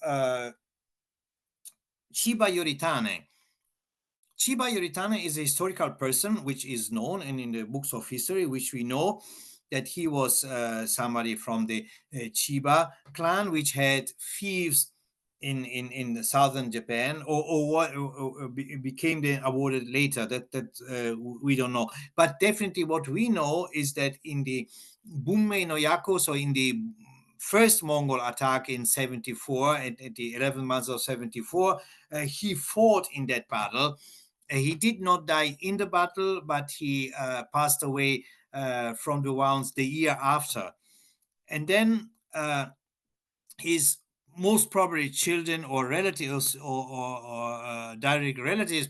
Speaker 2: Chiba Yoritane. Chiba Yoritane is a historical person which is known, and in the books of history, which we know that he was somebody from the Chiba clan, which had fiefs in the southern Japan, or what became then awarded later. That we don't know. But definitely, what we know is that in the Bunmei no Yako, so in the first Mongol attack in 74, at the 11 months of 74, he fought in that battle. He did not die in the battle, but he passed away from the wounds the year after. And then his most probably children or relatives or direct relatives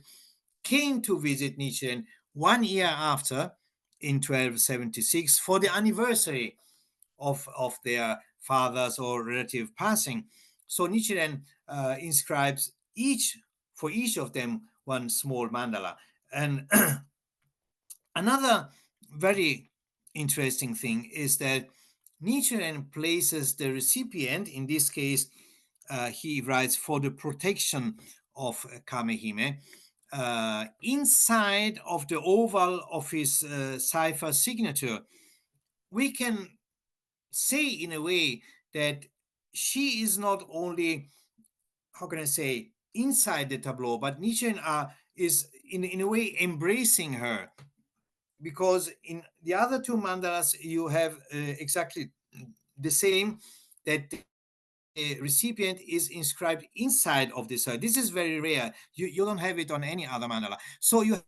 Speaker 2: came to visit Nichiren 1 year after, in 1276, for the anniversary of their fathers or relative passing. So Nichiren inscribes for each of them one small mandala. And another very interesting thing is that Nichiren places the recipient, in this case, he writes for the protection of Kamehime, inside of the oval of his cipher signature. We can say in a way that she is not only, how can I say, inside the tableau, but Nichiren is in a way embracing her, because in the other two mandalas you have exactly the same, that the recipient is inscribed inside of the soil. This is very rare. You don't have it on any other mandala. So you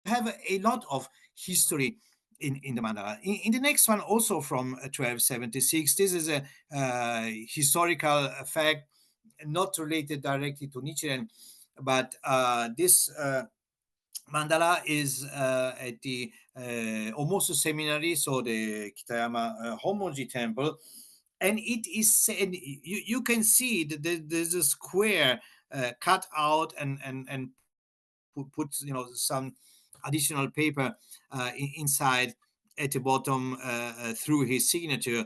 Speaker 2: have a lot of history in the mandala. In the next one, also from 1276, this is a historical fact, not related directly to Nichiren, but this mandala is at the Omosu Seminary, so the Kitayama Honmonji temple, and it is said, you can see that there's a square cut out and put some additional paper inside at the bottom through his signature.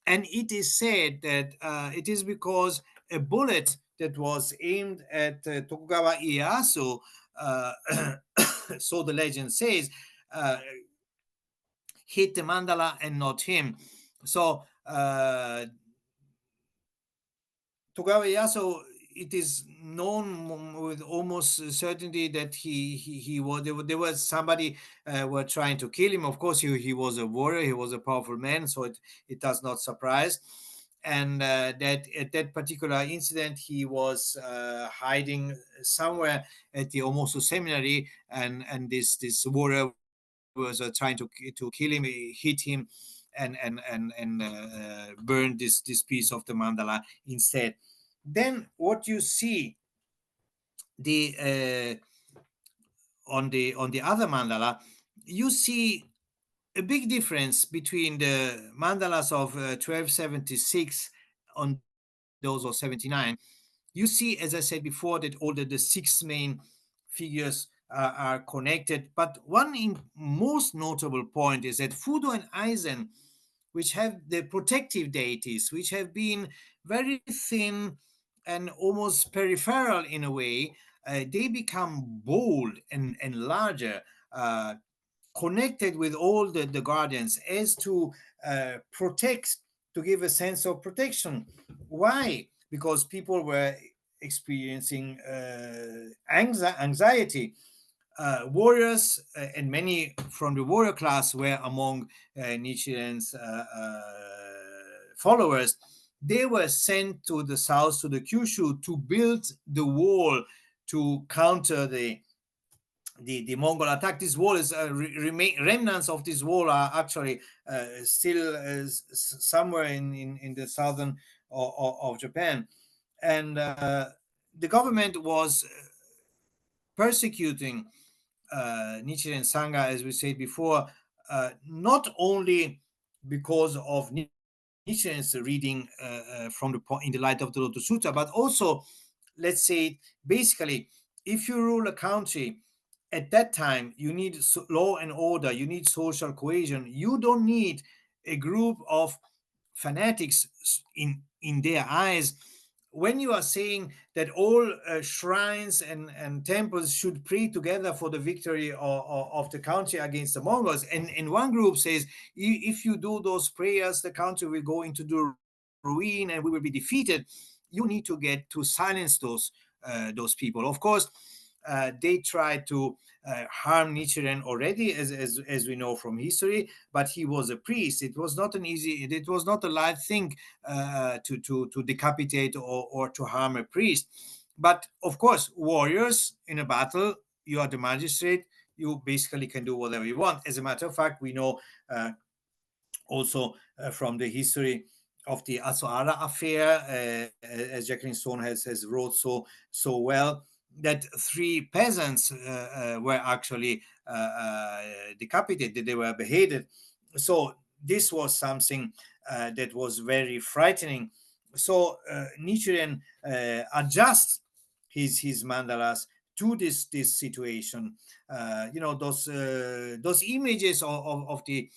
Speaker 2: And it is said that it is because a bullet that was aimed at Tokugawa Ieyasu, uh, so the legend says, uh, hit the mandala and not him. So Tokugawa Ieyasu, it is known with almost certainty that he was, there was somebody were trying to kill him. Of course, he was a warrior, he was a powerful man, so it does not surprise. And that at that particular incident, he was hiding somewhere at the Omosu Seminary, and this warrior was trying to kill him. He hit him and burned this piece of the mandala instead. Then what you see, the on the other mandala, you see a big difference between the mandalas of 1276 on those of 79. You see, as I said before, that all the six main figures are connected. But one most notable point is that Fudo and Aizen, which have the protective deities, which have been very thin and almost peripheral in a way, they become bold and larger, connected with all the guardians, as to protect, to give a sense of protection. Why? Because people were experiencing anxiety. Warriors and many from the warrior class were among Nichiren's followers. They were sent to the south, to the Kyushu, to build the wall to counter the Mongol attack. This wall is remnants of this wall are actually still somewhere in the southern of Japan, and the government was persecuting Nichiren Sangha, as we said before, not only because of Nichiren's reading from in the light of the Lotus Sutra, but also, let's say, basically, if you rule a country at that time, you need law and order, you need social cohesion. You don't need a group of fanatics in their eyes. When you are saying that all shrines and temples should pray together for the victory of the country against the Mongols, and one group says, if you do those prayers, the country will go into the ruin and we will be defeated, you need to get to silence those people. Of course, they tried to harm Nichiren already, as we know from history, but he was a priest. It was not it was not a light thing to decapitate or to harm a priest. But of course, warriors in a battle, you are the magistrate, you basically can do whatever you want. As a matter of fact, we know also from the history of the Asoara affair, as Jacqueline Stone has wrote so well, that three peasants were actually decapitated, they were beheaded. So this was something that was very frightening. So Nichiren adjusts his mandalas to this situation. Those images of the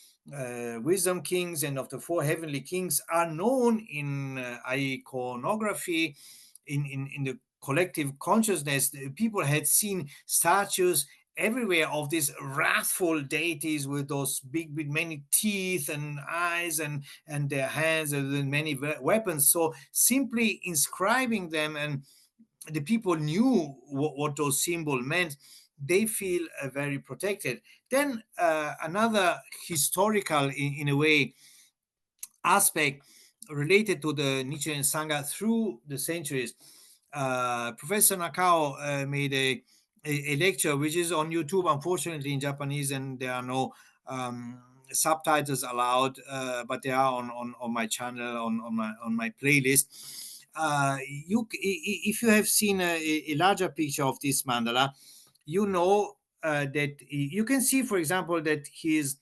Speaker 2: wisdom kings and of the four heavenly kings are known in iconography, in the collective consciousness. People had seen statues everywhere of these wrathful deities with those big, with many teeth and eyes, and their hands and many weapons. So simply inscribing them, and the people knew what those symbols meant, they feel very protected. Then another historical, in a way, aspect related to the Nichiren Sangha through the centuries. Professor Nakao made a lecture which is on YouTube, unfortunately in Japanese, and there are no subtitles allowed, but they are on my channel, on my playlist. If you have seen a larger picture of this mandala, you know that you can see, for example, that his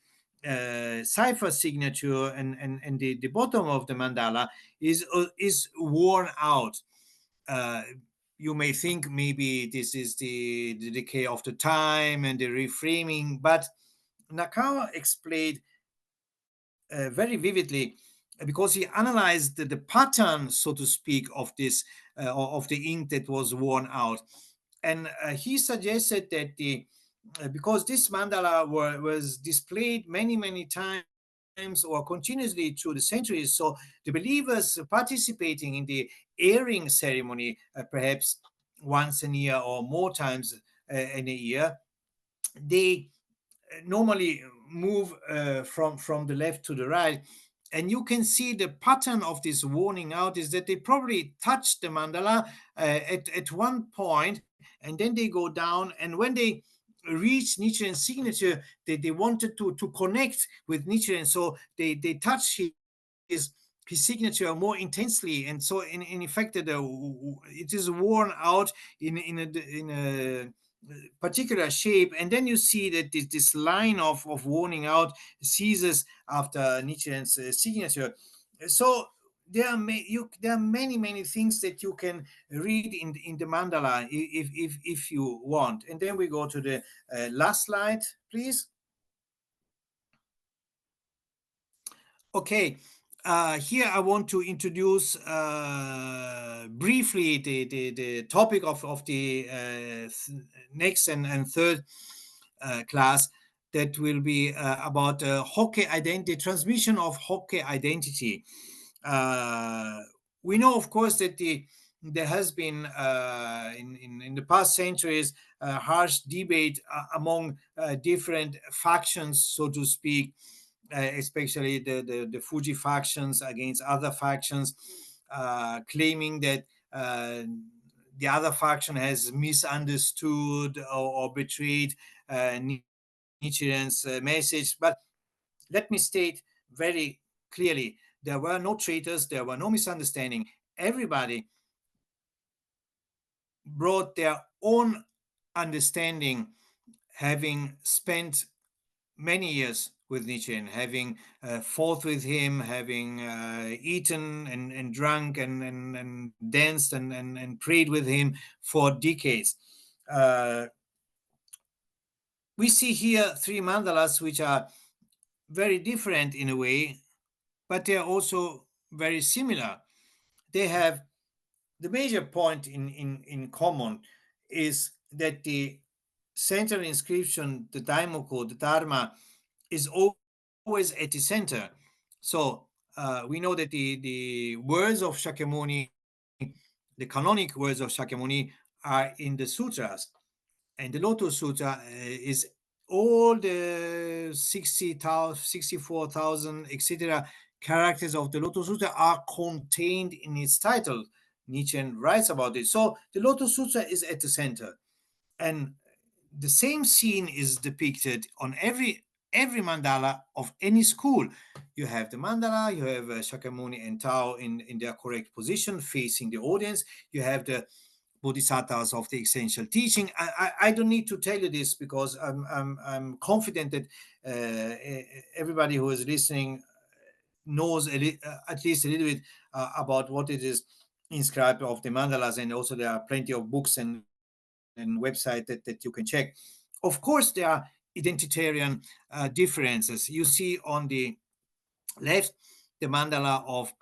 Speaker 2: cipher signature and the bottom of the mandala is worn out. Uh, you may think maybe this is the decay of the time and the reframing, but Nakao explained very vividly, because he analyzed the pattern, so to speak, of this of the ink that was worn out, and he suggested that because this mandala was displayed many times or continuously through the centuries, so the believers participating in the airing ceremony, perhaps once a year or more times in a year, they normally move from the left to the right, and you can see the pattern of this warning out is that they probably touch the mandala at one point, and then they go down, and when they reach Nichiren's signature, they wanted to connect with Nichiren, so they touch his signature more intensely, and so in effect it is worn out in a particular shape, and then you see that this line of warning out ceases after Nichiren's signature. So there are many things that you can read in the mandala, if you want. And then we go to the last slide, please. Okay, here I want to introduce briefly the topic of the next and third class, that will be about Hokke identity, transmission of Hokke identity. We know, of course, that there has been in the past centuries harsh debate among different factions, so to speak, especially the Fuji factions against other factions, claiming that the other faction has misunderstood or betrayed Nichiren's message. But let me state very clearly, there were no traitors, there were no misunderstanding. Everybody brought their own understanding, having spent many years with Nichiren, having fought with him, having eaten and drunk and danced and prayed with him for decades. We see here three mandalas which are very different in a way, but they are also very similar. They have the major point in common is that the central inscription, the Daimoku, the Dharma, is always at the center. So we know that the words of Shakyamuni, the canonic words of Shakyamuni, are in the sutras, and the Lotus Sutra is all the 60,000, 64,000, etc. characters of the Lotus Sutra are contained in its title. Nietzsche writes about it. So the Lotus Sutra is at the center, and the same scene is depicted on every mandala of any school. You have the mandala, you have Shakyamuni and Tao in their correct position facing the audience. You have the bodhisattvas of the essential teaching. I don't need to tell you this, because I'm confident that everybody who is listening knows at least a little bit about what it is inscribed of the mandalas, and also there are plenty of books and website that you can check. Of course, there are identitarian differences. You see on the left the mandala of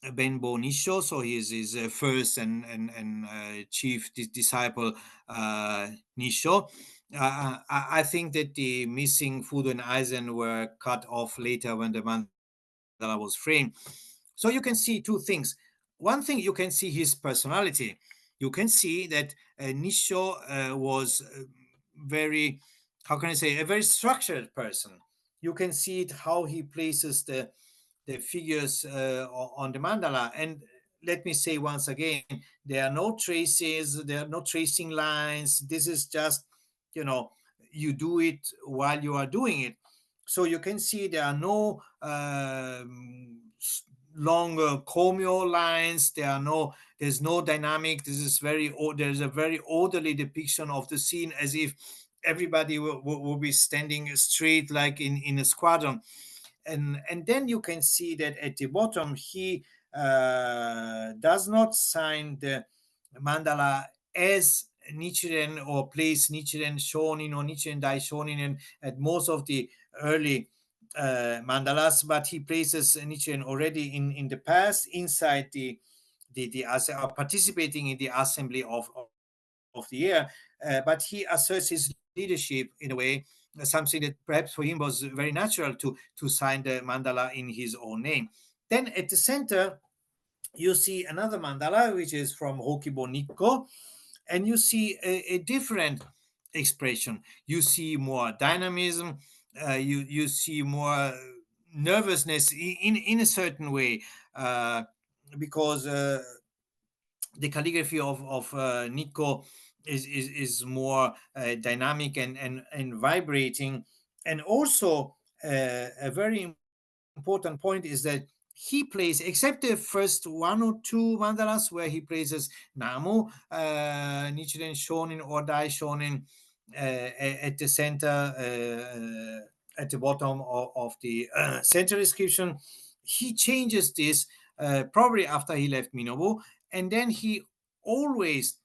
Speaker 2: Benbo Nissho, so he is his first and chief disciple Nissho. I think that the missing Fudo and Eisen were cut off later when the mandala was framed. So you can see two things. One thing, you can see his personality. You can see that Nissho was very, how can I say, a very structured person. You can see it how he places the figures on the mandala. And let me say once again, there are no traces, there are no tracing lines. This is just, you do it while you are doing it. So you can see there are no longer comio lines. There's no dynamic. There's a very orderly depiction of the scene, as if everybody will be standing straight like in a squadron. And then you can see that at the bottom he does not sign the mandala as Nichiren, or place Nichiren Shonin or Nichiren Dai Shonin and at most of the early mandalas, but he places Nichiren already in the past inside the participating in the assembly of the year, but he asserts his leadership in a way, something that perhaps for him was very natural to sign the mandala in his own name. Then at the center, you see another mandala, which is from Hokibo Nikko, and you see a different expression. You see more dynamism, you see more nervousness in a certain way, because the calligraphy of Nikko is more dynamic and vibrating. And also a very important point is that he plays, except the first one or two mandalas where he places Namu, Nichiren Shonin or Dai Shonin at the center, at the bottom of the center inscription. He changes this probably after he left Minobu, and then he always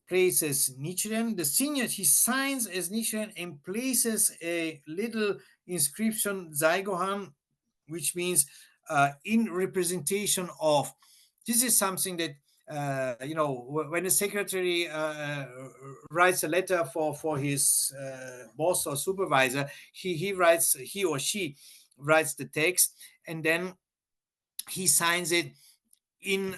Speaker 2: places Nichiren, the senior, he signs as Nichiren and places a little inscription, Zaigohan, which means in representation of. This is something that, when a secretary writes a letter for his boss or supervisor, he or she writes the text, and then he signs it in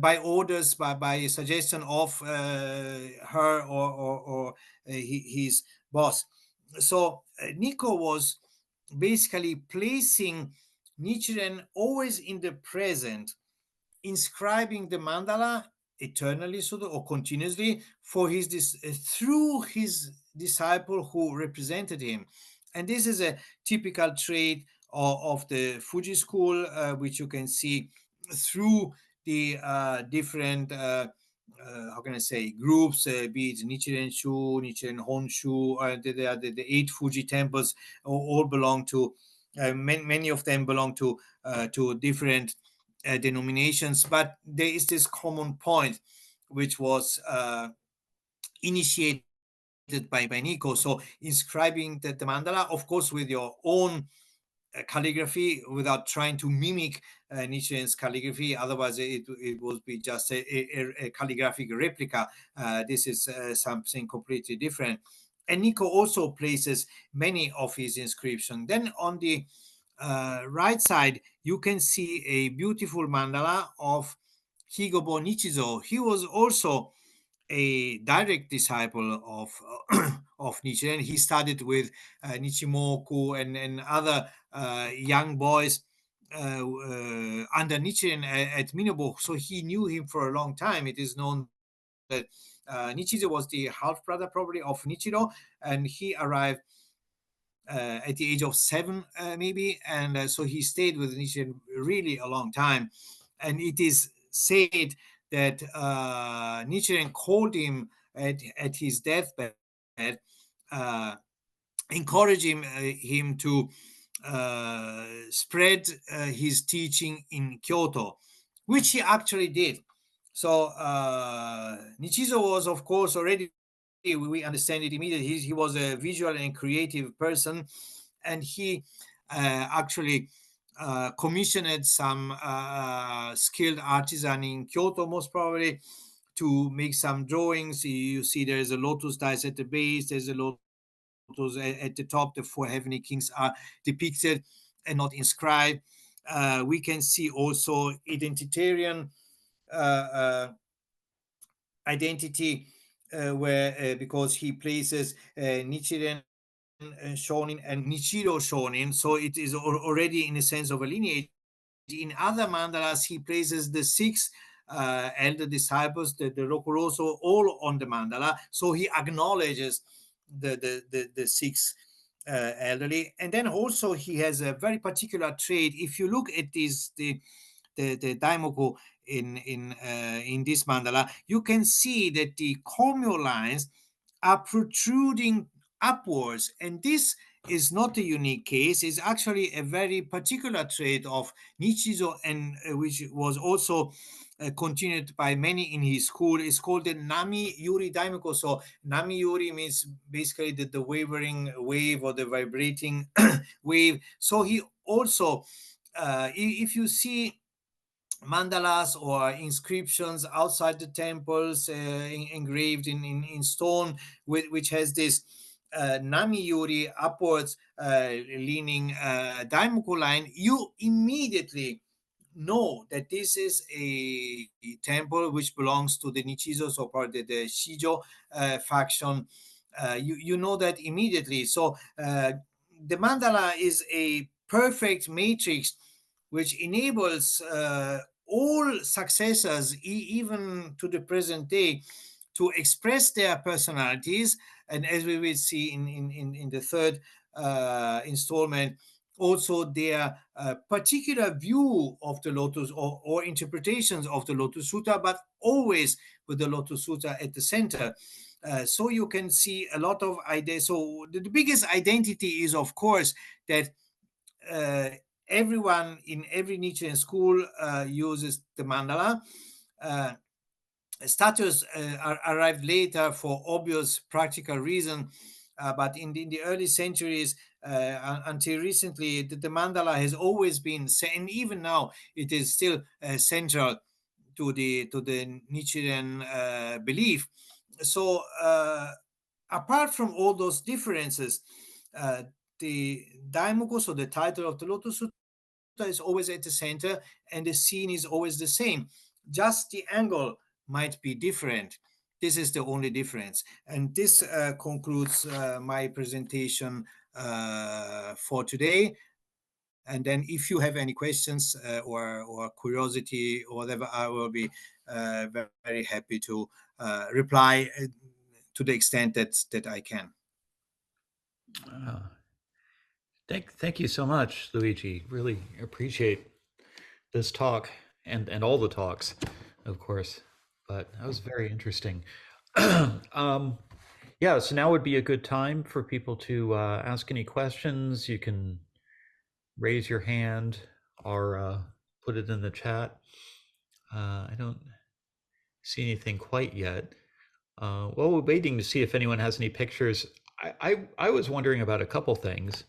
Speaker 2: by orders, by suggestion of her or his boss. So Nico was basically placing Nichiren always in the present, inscribing the mandala eternally or continuously for through his disciple who represented him. And this is a typical trait of the Fuji school, which you can see through the different how can I say, groups, be it Nichiren Shu, Nichiren Honshu, the 8 Fuji temples, all belong to, many of them belong to different denominations, but there is this common point which was initiated by Nico. So inscribing the mandala, of course, with your own calligraphy, without trying to mimic Nichiren's calligraphy. Otherwise, it would be just a calligraphic replica. This is something completely different. And Nico also places many of his inscriptions. Then on the right side, you can see a beautiful mandala of Higobo Nichizo. He was also a direct disciple of Nichiren. He studied with Nichimoku and other young boys under Nichiren at Minobu. So he knew him for a long time. It is known that Nichizo was the half brother probably of Nichiro, and he arrived at the age of 7 maybe, and so he stayed with Nichiren really a long time. And it is said that Nichiren called him at his deathbed, encouraging him to spread his teaching in Kyoto, which he actually did. So Nichizo was, of course, already, we understand it immediately. He was a visual and creative person, and he actually commissioned some skilled artisan in Kyoto, most probably, to make some drawings. You see, there's a lotus dice at the base, there's a lotus at the top. The four heavenly kings are depicted and not inscribed. We can see also identitarian identity, where because he places Nichiren Shonin and Nichiro Shonin, so it is already in a sense of a lineage. In other mandalas, he places the six elder disciples, the Rokuroso, all on the mandala. So he acknowledges the six elderly. And then also he has a very particular trait. If you look at the daimoku in this mandala, you can see that the komyo lines are protruding upwards, and this is not a unique case. It's actually a very particular trait of Nichizo, and which was also continued by many in his school. It's called the Nami Yuri Daimoko. So Nami Yuri means basically the wavering wave or the vibrating wave. So he also, if you see mandalas or inscriptions outside the temples engraved in stone, which has this nami yuri upwards leaning daimoku line, you immediately know that this is a temple which belongs to the Nichizos, or part of the Shijo faction. You know that immediately. So the mandala is a perfect matrix which enables all successors, even to the present day, to express their personalities. And as we will see in the third installment, also their particular view of the Lotus, or interpretations of the Lotus Sutra, but always with the Lotus Sutra at the center. So you can see a lot of ideas. So the biggest identity is, of course, that uh, everyone in every Nichiren school uses the mandala. Uh, Statues arrived later for obvious practical reason, but in the early centuries, until recently, the mandala has always been, and even now, it is still central to the Nichiren belief. So apart from all those differences, the Daimoku, so the title of the Lotus Sutra, is always at the center, and the scene is always the same. Just the angle might be different. This is the only difference. And this concludes my presentation for today. And then if you have any questions or curiosity or whatever, I will be very happy to reply to the extent that I can.
Speaker 1: Thank you so much, Luigi. Really appreciate this talk and all the talks, of course. But that was very interesting. Yeah, so now would be a good time for people to ask any questions. You can raise your hand or put it in the chat. I don't see anything quite yet. Well, we're waiting to see if anyone has any pictures. I was wondering about a couple things.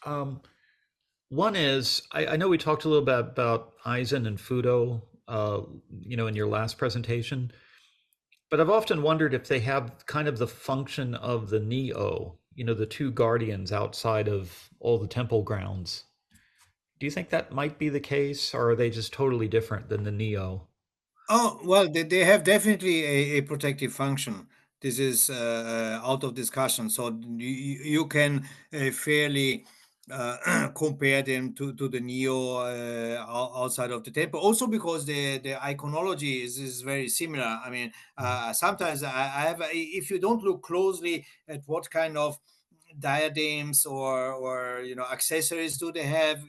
Speaker 1: One is, I know we talked a little bit about Aizen and Fudo, in your last presentation, but I've often wondered if they have kind of the function of the Neo, the two guardians outside of all the temple grounds. Do you think that might be the case, or are they just totally different than the Neo?
Speaker 2: Oh, well, they have definitely a protective function. This is out of discussion. So you can fairly compare them to the Neo outside of the temple. Also because the iconology is very similar. I mean, sometimes I have, if you don't look closely at what kind of diadems or accessories do they have?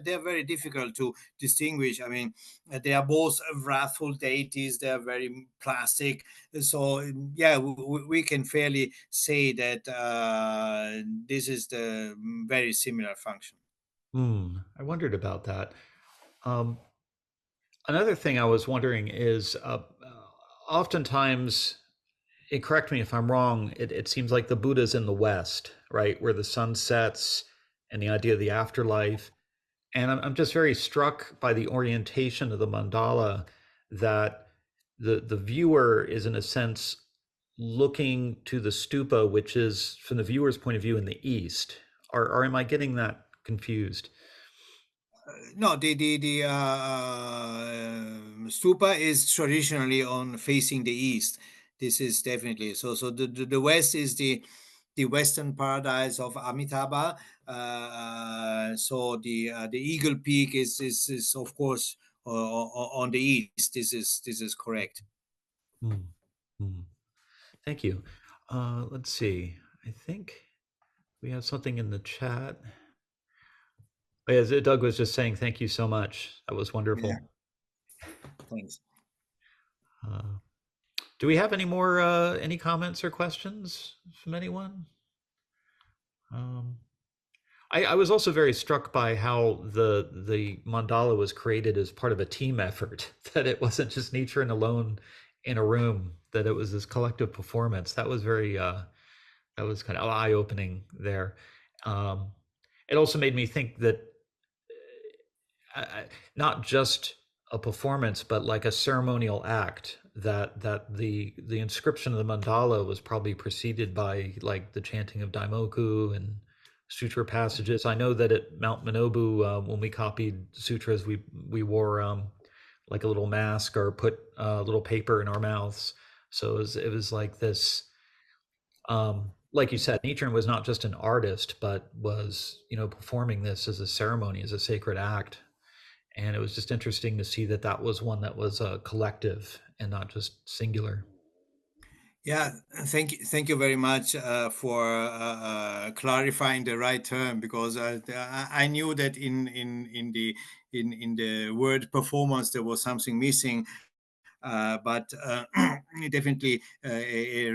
Speaker 2: They're very difficult to distinguish. I mean, they are both wrathful deities. They are very plastic. So yeah, we can fairly say that this is the very similar function.
Speaker 1: I wondered about that. Um, Another thing I was wondering is oftentimes, and correct me if I'm wrong, it seems like the Buddha's in the West, right, where the sun sets and the idea of the afterlife. And I'm just very struck by the orientation of the mandala that the viewer is, in a sense, looking to the stupa, which is, from the viewer's point of view, in the east. Or am I getting that confused?
Speaker 2: No, stupa is traditionally on facing the east. This is definitely so. So the west is the western paradise of Amitabha. So the Eagle Peak is of course on the east. This is correct.
Speaker 1: Hmm. Hmm. Thank you. Let's see. I think we have something in the chat. Oh, yeah, Doug was just saying thank you so much. That was
Speaker 2: Yeah,
Speaker 1: wonderful.
Speaker 2: thanks.
Speaker 1: Uh, do we have any comments or questions from anyone? Um, I was also very struck by how the mandala was created as part of a team effort. That it wasn't just Nichiren alone in a room. That it was this collective performance. That was very that was kind of eye opening there. Um, it also made me think that not just a performance, but like a ceremonial act. That the inscription of the mandala was probably preceded by like the chanting of daimoku and sutra passages. I know that at Mount Minobu, when we copied sutras, we wore like a little mask or put a little paper in our mouths. So it was like this. Like you said, Nichiren was not just an artist, but was performing this as a ceremony, as a sacred act. And it was just interesting to see that that was one that was collective and not just singular.
Speaker 2: Yeah, thank you very much for clarifying the right term, because I knew that in the word performance there was something missing, but definitely a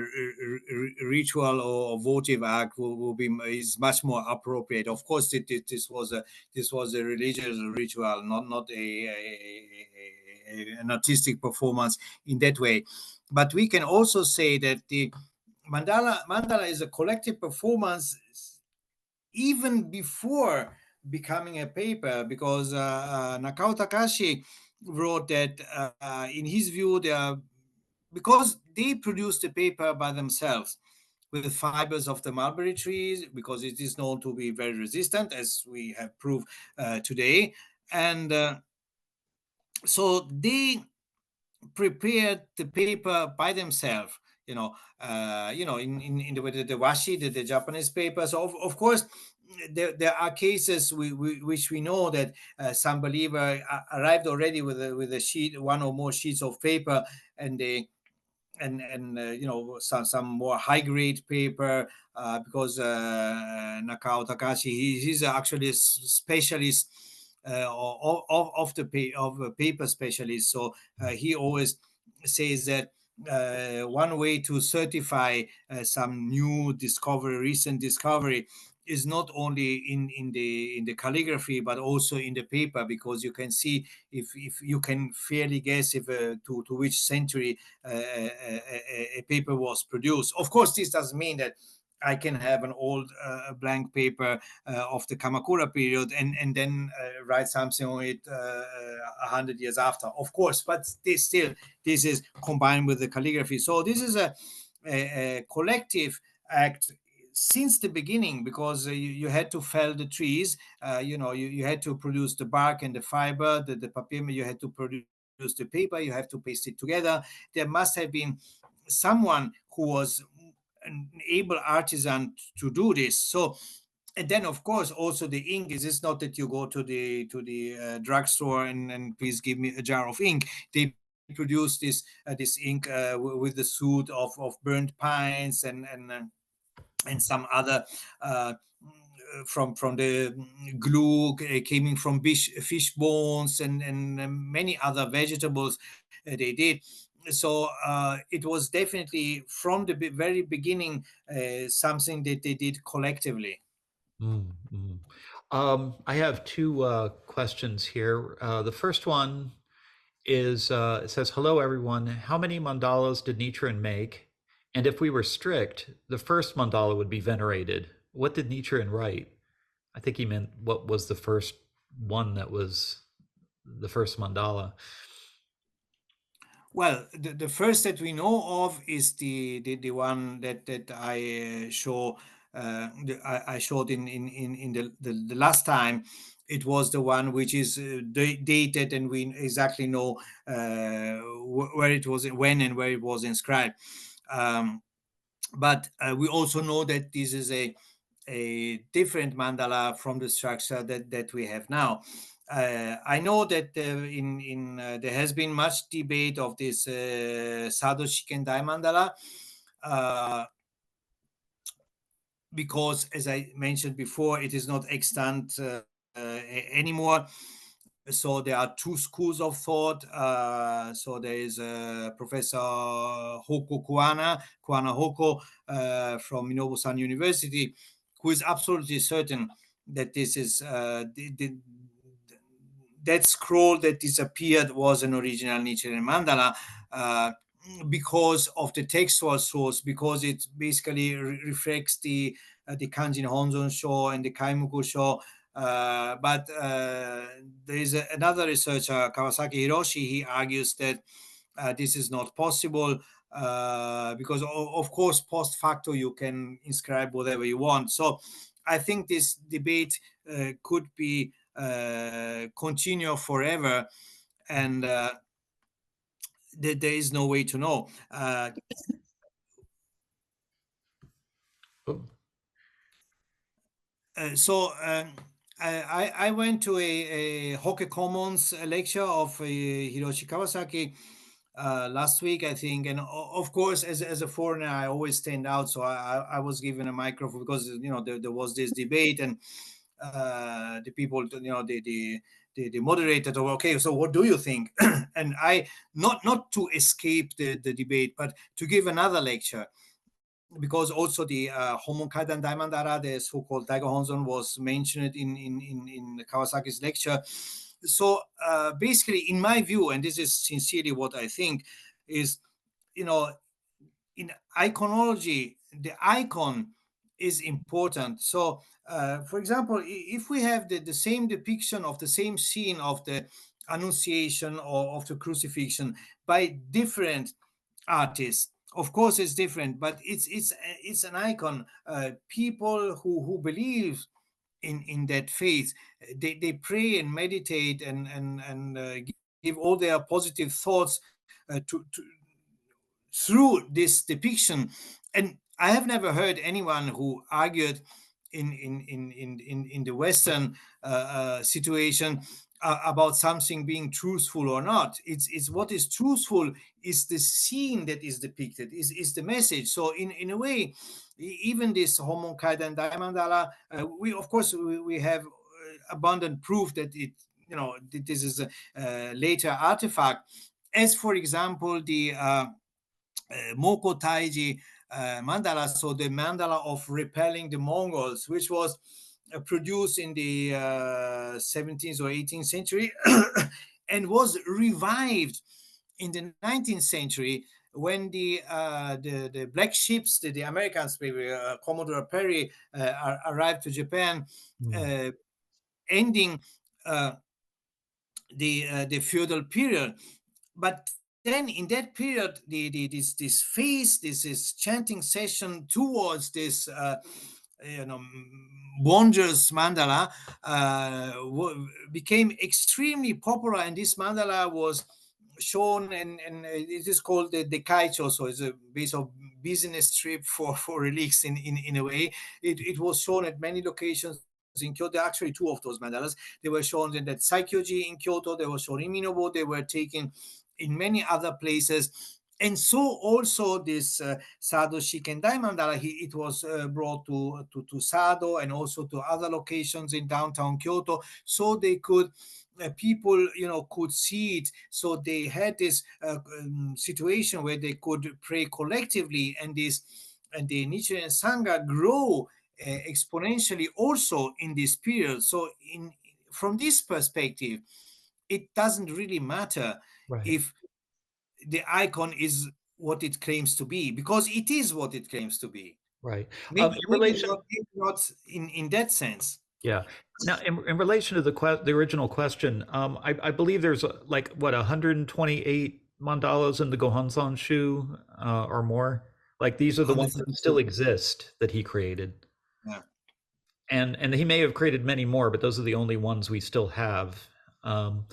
Speaker 2: ritual or votive act will be is much more appropriate. Of course, this was a religious ritual, not an artistic performance in that way. But we can also say that the mandala is a collective performance even before becoming a paper, because Nakao Takashi wrote that in his view, because they produced the paper by themselves with fibers of the mulberry trees, because it is known to be very resistant, as we have proved today. And so they prepared the paper by themselves. In the washi, the Japanese paper. So of course, there are cases which we know that some believer arrived already with a sheet, one or more sheets of paper, and they and some more high grade paper, because Nakao Takashi, he's actually a specialist of a paper specialist. So he always says that one way to certify some new discovery, recent discovery, is not only in the calligraphy but also in the paper, because you can see if you can fairly guess if to which century a paper was produced. Of course, this doesn't mean that I can have an old blank paper of the Kamakura period and then write something on it 100 years after. Of course, but this is combined with the calligraphy. So this is a collective act since the beginning, because you had to fell the trees. You had to produce the bark and the fiber, the papier. You had to produce the paper. You have to paste it together. There must have been someone who was an able artisan to do this. So, and then of course also the ink is, it's not that you go to the drugstore and please give me a jar of ink. They produce this ink with the soot of burnt pines and and some other from the glue coming from fish bones, and many other vegetables they did. So it was definitely from the very beginning something that they did collectively.
Speaker 1: Mm, mm. I have two questions here. The first one is it says, "Hello, everyone. How many mandalas did Nichiren make? And if we were strict, the first mandala would be venerated. What did Nichiren write?" I think he meant what was the first one that was the first mandala.
Speaker 2: Well, the first that we know of is the one that I show I showed in the last time. It was the one which is dated, and we exactly know where it was, when and where it was inscribed. Um, but we also know that this is a different mandala from the structure that we have now. I know that there has been much debate of this Sado Shikendai mandala, uh, because, as I mentioned before, it is not extant anymore. So there are two schools of thought. So there is Professor Hoko Kuana Hoko from Minobu-san University, who is absolutely certain that this is that scroll that disappeared was an original Nichiren mandala. Because of the textual source, because it basically reflects the Kanjin Honzon Sho and the Kaimuku Sho. But there is another researcher, Kawasaki Hiroshi. He argues that this is not possible because, of course, post facto you can inscribe whatever you want. So I think this debate could be continue forever, and there is no way to know.
Speaker 1: Oh,
Speaker 2: So I went to a Hokke Commons lecture of Hiroshi Kawasaki last week, I think, and of course, as a foreigner, I always stand out. So I was given a microphone because there was this debate, and the people, the moderator told, okay, so what do you think? And I, not to escape the debate, but to give another lecture, because also the Homon Kaidan Daimandara, the so-called Daigo Honzon, was mentioned in Kawasaki's lecture. So basically, in my view, and this is sincerely what I think, is, you know, in iconology, the icon is important. So, for example, if we have the same depiction of the same scene of the Annunciation or of the Crucifixion by different artists, of course it's different, but it's an icon. People who believe in that faith, they pray and meditate and give all their positive thoughts to through this depiction. And I have never heard anyone who argued in the Western situation about something being truthful or not. It's what is truthful is the scene that is depicted, is the message. So in a way, even this Homon Kaidan Daimandala, we of course we have abundant proof that this is a later artifact, as for example the Moko Taiji mandala, so the mandala of repelling the Mongols, which was produced in the 17th or 18th century and was revived in the 19th century when the black ships, the Americans, Commodore Perry, arrived to Japan,
Speaker 1: mm,
Speaker 2: ending the feudal period. But then in that period, this phase, this chanting session towards this wondrous mandala became extremely popular, and this mandala was shown, and it is called the kaicho, so it's a base of business trip for relics in a way. It was shown at many locations in Kyoto. Actually, two of those mandalas, they were shown in that Saikyoji in Kyoto, they were shown in Minobu, they were taken in many other places. And so also this Sado Shikendai mandala, it was brought to Sado and also to other locations in downtown Kyoto, so they could people could see it. So they had this situation where they could pray collectively, and the Nichiren Sangha grow exponentially also in this period. So from this perspective, it doesn't really matter
Speaker 1: Right.
Speaker 2: if the icon is what it claims to be, because it is what it claims to be.
Speaker 1: Right.
Speaker 2: Maybe,
Speaker 1: In
Speaker 2: maybe
Speaker 1: relation,
Speaker 2: not, maybe not in that sense.
Speaker 1: yeah. Now, in relation to the original question, I believe there's like what 128 mandalas in the Gohonzon Shu or more. Like these are the ones that still
Speaker 2: 132.
Speaker 1: exist that he created,
Speaker 2: Yeah.
Speaker 1: and he may have created many more, but those are the only ones we still have. Um,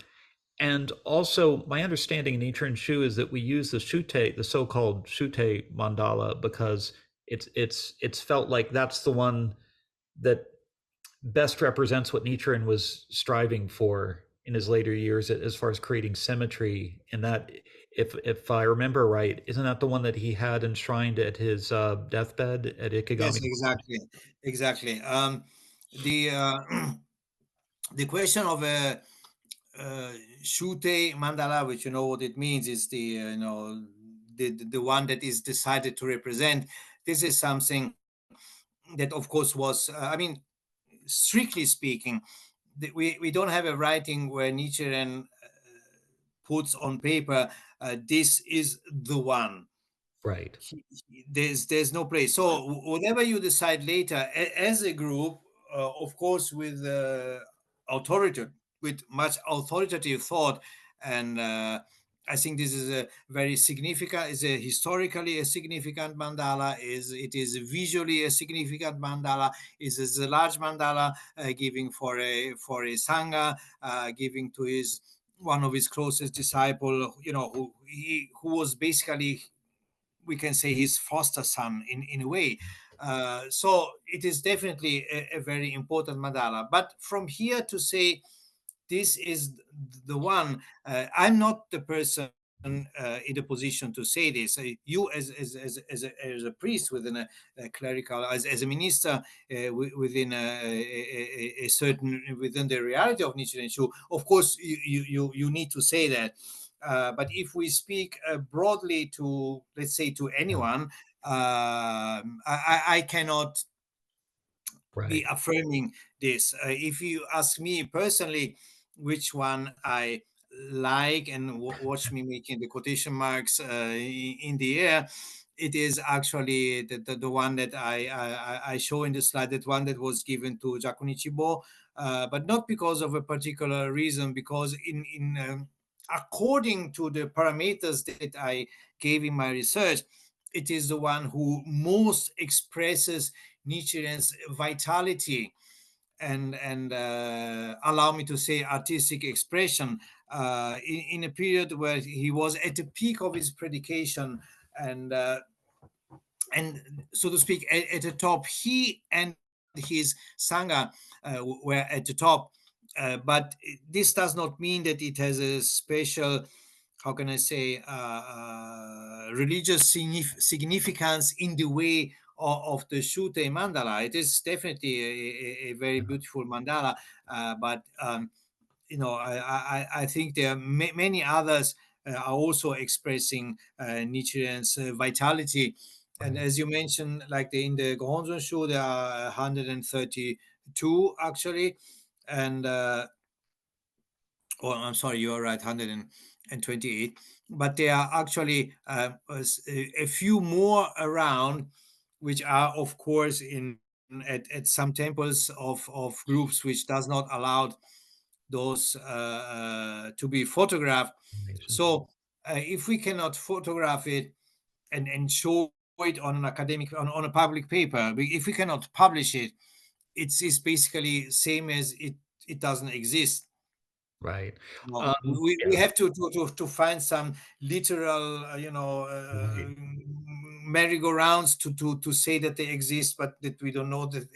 Speaker 1: and also, my understanding in Nichiren Shu is that we use the so-called shute mandala, because it's felt like that's the one that best represents what Nichiren was striving for in his later years as far as creating symmetry. And that, if I remember right, isn't that the one that he had enshrined at his deathbed at
Speaker 2: Yes,
Speaker 1: Ikegami?
Speaker 2: exactly, exactly. The the question of a shute mandala, which you know what it means, is the the one that is decided to represent. This is something that, of course, was I mean, strictly speaking, we don't have a writing where Nichiren puts on paper, this is the one.
Speaker 1: Right.
Speaker 2: There's no place. So whatever you decide later, as a group, of course, with authority, with much authoritative thought, and I think this is a very significant, is a historically a significant mandala, is it is visually a significant mandala, is a large mandala, giving for a sangha, giving to his one of his closest disciple, who was basically, we can say, his foster son in a way. So it is definitely a very important mandala. But from here to say this is the one, I'm not the person in the position to say this. You, as a priest within a clerical, as a minister within a certain, within the reality of Nichiren Shu, of course, you need to say that. But if we speak broadly to, let's say, to
Speaker 1: Yeah.
Speaker 2: anyone, I cannot be
Speaker 1: Right.
Speaker 2: affirming this. If you ask me personally, which one I like, and watch me making the quotation marks in the air, it is actually the one that I show in the slide, that one that was given to Jakunichibo, but not because of a particular reason, because in according to the parameters that I gave in my research, it is the one who most expresses Nichiren's vitality and allow me to say artistic expression in a period where he was at the peak of his predication, and and so to speak, at the top. He and his sangha were at the top, but this does not mean that it has a special, how can I say, religious significance in the way of the Shute mandala. It is definitely a very
Speaker 1: Yeah.
Speaker 2: beautiful mandala, but I think there are many others are also expressing Nichiren's vitality. And
Speaker 1: Right.
Speaker 2: as you mentioned, like in the Gohonzon Shu, there are 132 actually, and oh, I'm sorry, you are right, 128. But there are actually a few more around, which are, of course, in at some temples of groups which does not allow those to be photographed.
Speaker 1: Information.
Speaker 2: So if we cannot photograph it and show it on an academic, on a public paper, if we cannot publish it, it's basically same as it doesn't exist.
Speaker 1: Right.
Speaker 2: No, we
Speaker 1: Yeah.
Speaker 2: have to find some literal,
Speaker 1: Right.
Speaker 2: merry-go-rounds to say that they exist, but that we don't know that,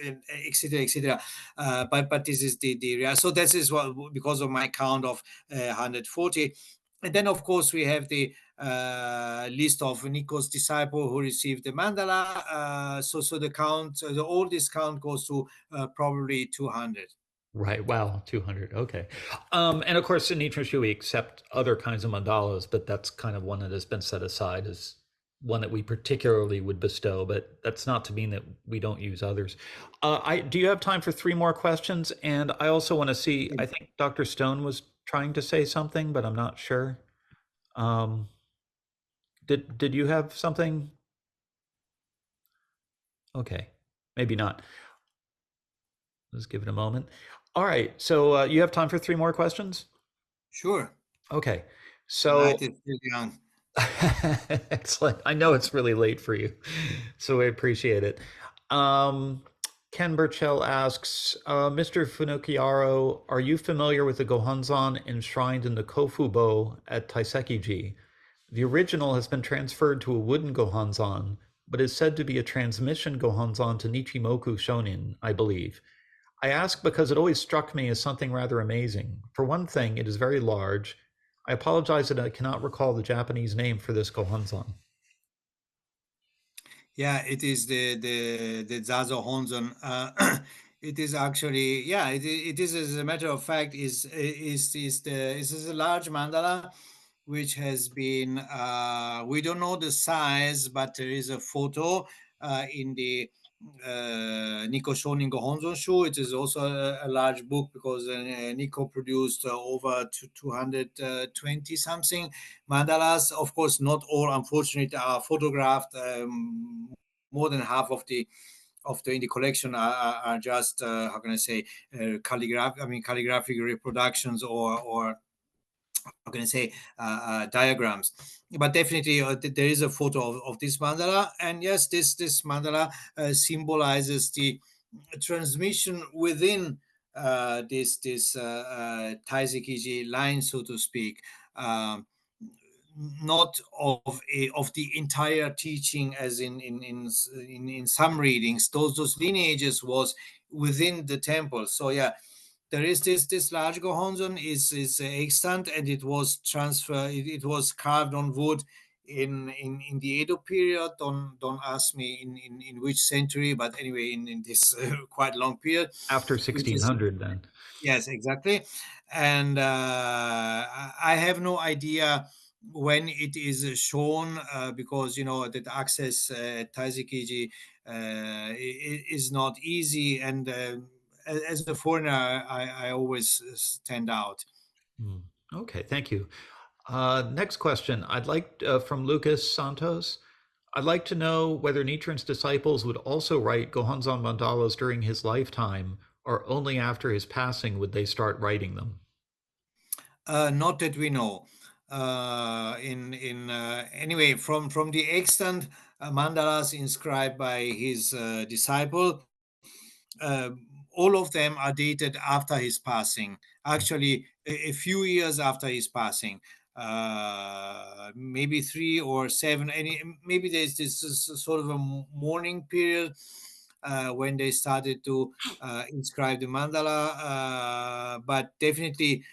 Speaker 2: etc., etc. But this is the real. So this is what, because of my count of 140, and then of course we have the list of Nikko's disciple who received the mandala. So the count, the oldest count goes to probably 200.
Speaker 1: Right. Wow. 200. Okay. And of course, in Nichiren we accept other kinds of mandalas, but that's kind of one that has been set aside as one that we particularly would bestow. But that's not to mean that we don't use others. Do you have time for three more questions? And I also want to see. I think Dr. Stone was trying to say something, but I'm not sure. Um, did you have something? Okay, maybe not. Let's give it a moment. All right. So you have time for three more questions?
Speaker 2: Sure.
Speaker 1: Okay.
Speaker 2: The
Speaker 1: So
Speaker 2: night is still young.
Speaker 1: excellent. I know it's really late for you, so I appreciate it. Um, Ken Burchell asks, Mr. Finocchiaro, are you familiar with the Gohonzon enshrined in the Kofubo at Taiseki-ji? The original has been transferred to a wooden Gohonzon, but is said to be a transmission Gohonzon to Nichimoku Shonin, I believe. I ask because it always struck me as something rather amazing. For one thing, it is very large. I apologize that I cannot recall the Japanese name for this Gohonzon.
Speaker 2: Yeah, it is the Zazo Honzon. It is actually, yeah, it is, as a matter of fact, is a large mandala which has been, we don't know the size, but there is a photo in the Nikko Shonin Gohonzon Shu. It is also a large book because Nikko produced over 220 something mandalas. Of course, not all, unfortunately, are photographed. More than half of the in the collection are just how can I say, calligraphic reproductions, or how can I say, diagrams. But definitely, there is a photo of this mandala, and yes, this mandala symbolizes the transmission within this Taizekiji line, so to speak. Um, Not of the entire teaching, as in some readings. Those lineages was within the temple. So yeah, there is this large Gohonzon is extant, and it was transferred. It was carved on wood in the Edo period. Don't ask me in which century, but anyway, in this quite long period,
Speaker 1: After
Speaker 2: which is,
Speaker 1: 1600, then.
Speaker 2: yes, exactly. And I have no idea when it is shown, because that access Taizikiji is not easy, and as a foreigner, I always stand out.
Speaker 1: Hmm. Okay, thank you. Next question. I'd like from Lucas Santos. I'd like to know whether Nichiren's disciples would also write Gohonzon mandalas during his lifetime, or only after his passing would they start writing them.
Speaker 2: Not that we know. In Anyway, from the extant mandalas inscribed by his disciple, uh, all of them are dated after his passing. Actually, a few years after his passing, maybe 3 or 7. Maybe there's this sort of a mourning period when they started to inscribe the mandala, but definitely.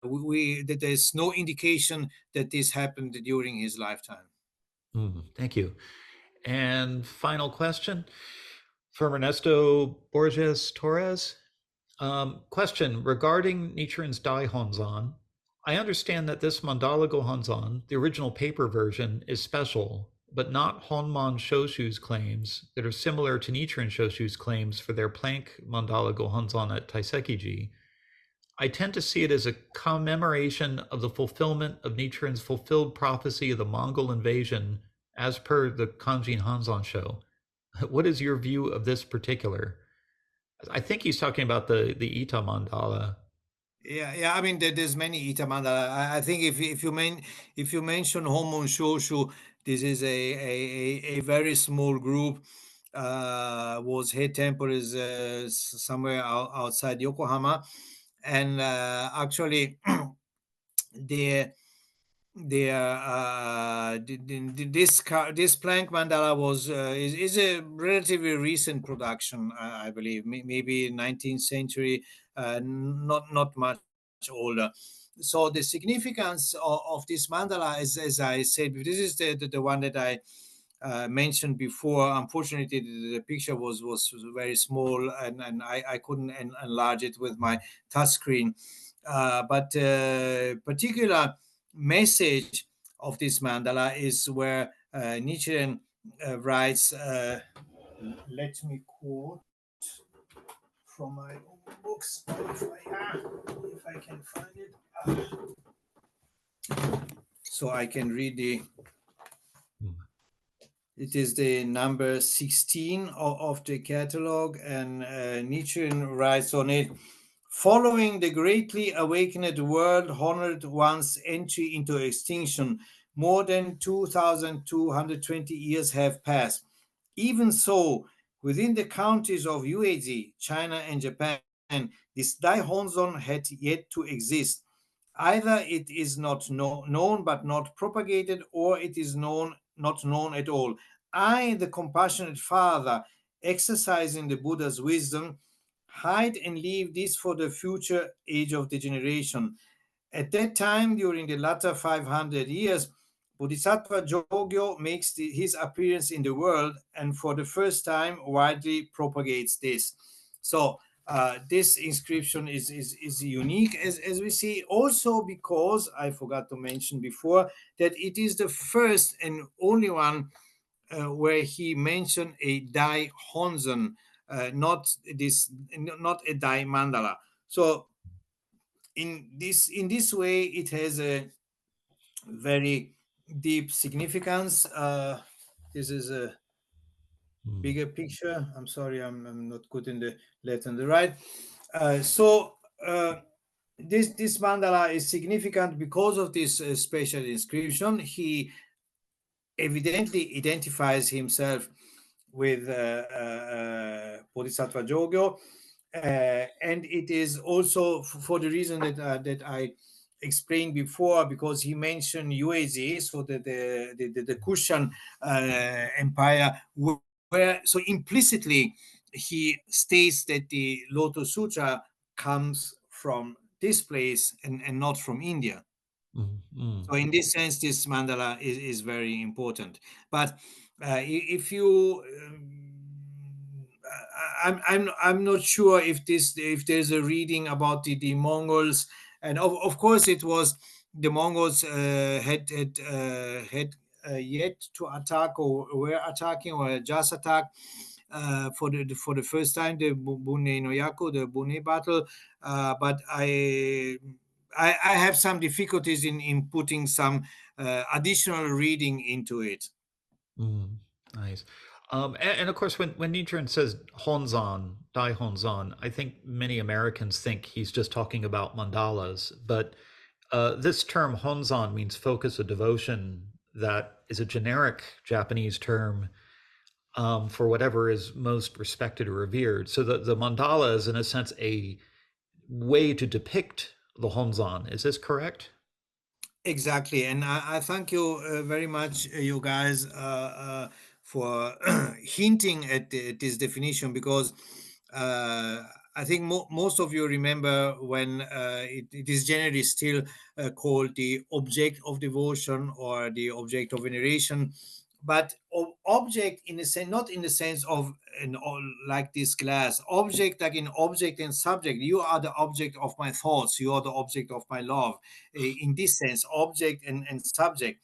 Speaker 2: There's no indication that this happened during his lifetime.
Speaker 1: Thank you. And final question from Ernesto Borges Torres. Question regarding Nichiren's Dai Honzon. I understand that this Mandala Gohonzon, the original paper version, is special, but not Honman Shoshu's claims that are similar to Nichiren Shoshu's claims for their plank Mandala Gohonzon at Taiseki-ji. I tend to see it as a commemoration of the fulfillment of Nichiren's fulfilled prophecy of the Mongol invasion as per the Kanjin Hanzon show. What is your view of this particular? I think he's talking about the Ita mandala.
Speaker 2: Yeah. I mean, there's many Ita mandala. I think if you mention Homon Shoshu, this is a very small group. Was head temple is somewhere outside Yokohama, and actually, the this plank mandala is a relatively recent production, I believe, maybe 19th century, not much older. So the significance of this mandala, as I said, this is the one that I mentioned before. Unfortunately, the picture was very small, and I couldn't enlarge it with my touchscreen. But particular message of this mandala is where Nichiren writes, let me quote from my books, if I can find it, so I can read the. It is the number 16 of the catalog, and Nichiren writes on it: following the greatly awakened world honored one's entry into extinction, more than 2,220 years have passed. Even so, within the countries of UAZ, China, and Japan, this Daihonzon had yet to exist. Either it is not known but not propagated, or it is not known at all. I, the compassionate Father, exercising the Buddha's wisdom, hide and leave this for the future age of degeneration. At that time, during the latter 500 years, Bodhisattva Jogyo makes his appearance in the world, and for the first time widely propagates this. So this inscription is unique, as we see, also because I forgot to mention before that it is the first and only one where he mentioned a Dai Honzen, not a Dai Mandala. So in this way, it has a very deep significance. This is a bigger picture. I'm sorry, I'm not good in the left and the right. This mandala is significant because of this special inscription. He evidently identifies himself with Bodhisattva Jogyo, and it is also for the reason that I explained before, because he mentioned UAZ, so the Kushan Empire, where so implicitly he states that the Lotus Sutra comes from this place and not from India. So in this sense, this mandala is very important. But if you, I'm not sure if there's a reading about the Mongols, and of course it was the Mongols had yet to attack, or were attacking, or just attacked for the first time, the Bunei no Yaku, the Bunei battle. But I have some difficulties in putting some additional reading into it.
Speaker 1: Nice. And of course, when Nichiren says Honzon, Dai Honzon, I think many Americans think he's just talking about mandalas. But this term Honzon means focus of devotion, that is a generic Japanese term for whatever is most respected or revered. So the mandala is, in a sense, a way to depict the Honzon. Is this correct?
Speaker 2: Exactly, and I thank you very much, you guys, for hinting at this definition, because I think most of you remember when it is generally still called the object of devotion or the object of veneration, but object in the sense, not in the sense of like this glass object, like in object and subject. You are the object of my thoughts, you are the object of my love, in this sense, object and subject.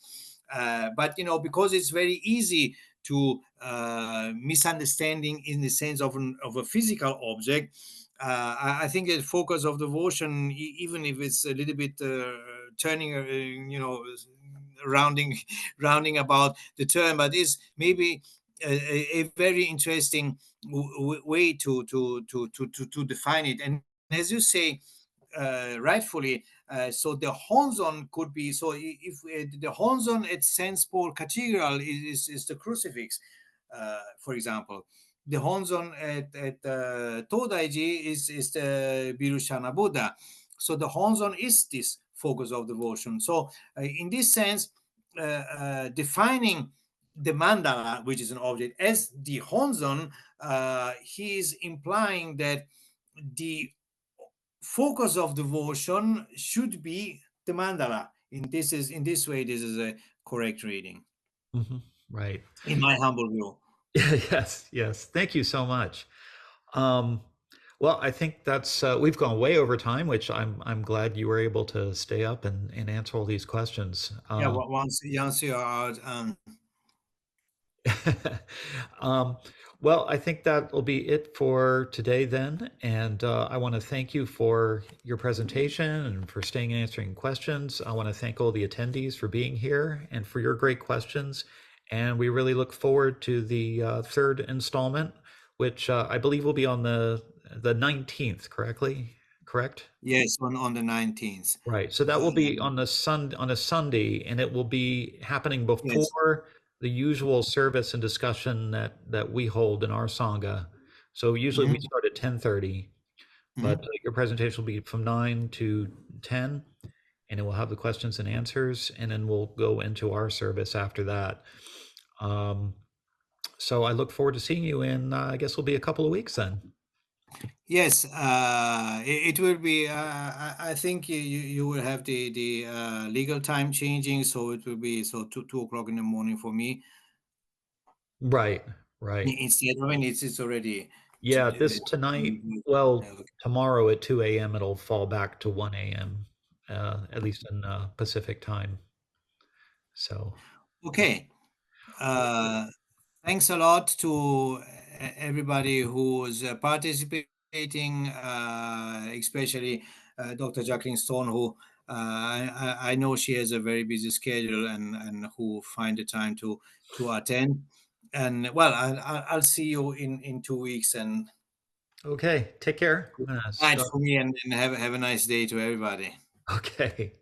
Speaker 2: But because it's very easy to misunderstanding in the sense of a physical object, I think the focus of devotion, even if it's a little bit turning, rounding rounding about the term, but is maybe a very interesting way to define it. And as you say, rightfully, so the Honzon could be, so if the Honzon at St. Paul Cathedral is the crucifix, for example. The Honzon at Todaiji is the Virushana Buddha. So the Honzon is this focus of devotion. So in this sense, defining the mandala, which is an object, as the Honzon, he is implying that the focus of devotion should be the mandala. In this way, this is a correct reading,
Speaker 1: Mhm. Right.
Speaker 2: in my humble view.
Speaker 1: Yes, yes. Thank you so much. Um, well, I think that's we've gone way over time, which I'm glad you were able to stay up and answer all these questions.
Speaker 2: Yeah, once you are out,
Speaker 1: um, well, I think that will be it for today then. And I want to thank you for your presentation and for staying and answering questions. I want to thank all the attendees for being here and for your great questions. And we really look forward to the third installment, which I believe will be on the 19th, correct?
Speaker 2: yes, on the 19th.
Speaker 1: Right. So that will be on the on a Sunday, and it will be happening
Speaker 2: Yes.
Speaker 1: before the usual service and discussion that we hold in our sangha. So usually we
Speaker 2: Mhm,
Speaker 1: start at 10:30, but
Speaker 2: mhm.
Speaker 1: your presentation will be from 9 to 10, and it will have the questions and answers, and then we'll go into our service after that. Um, so I look forward to seeing you in, I guess, will be a couple of weeks then.
Speaker 2: Yes, it will be. I think you will have the legal time changing, so it will be so 2 o'clock in the morning for me.
Speaker 1: Right. Right.
Speaker 2: Instead, I mean, it's already.
Speaker 1: Yeah, this tonight, well,
Speaker 2: Okay.
Speaker 1: tomorrow at 2 a.m., it'll fall back to 1 a.m., at least in Pacific time. So, yeah.
Speaker 2: Okay. Uh, Thanks a lot to everybody who's participating, especially Dr. Jacqueline Stone, who I know she has a very busy schedule, and who find the time to attend. And well, I'll see you in 2 weeks, and
Speaker 1: Okay, take care. I'm
Speaker 2: good
Speaker 1: gonna
Speaker 2: night
Speaker 1: start.
Speaker 2: for me, and have a nice day to everybody.
Speaker 1: Okay.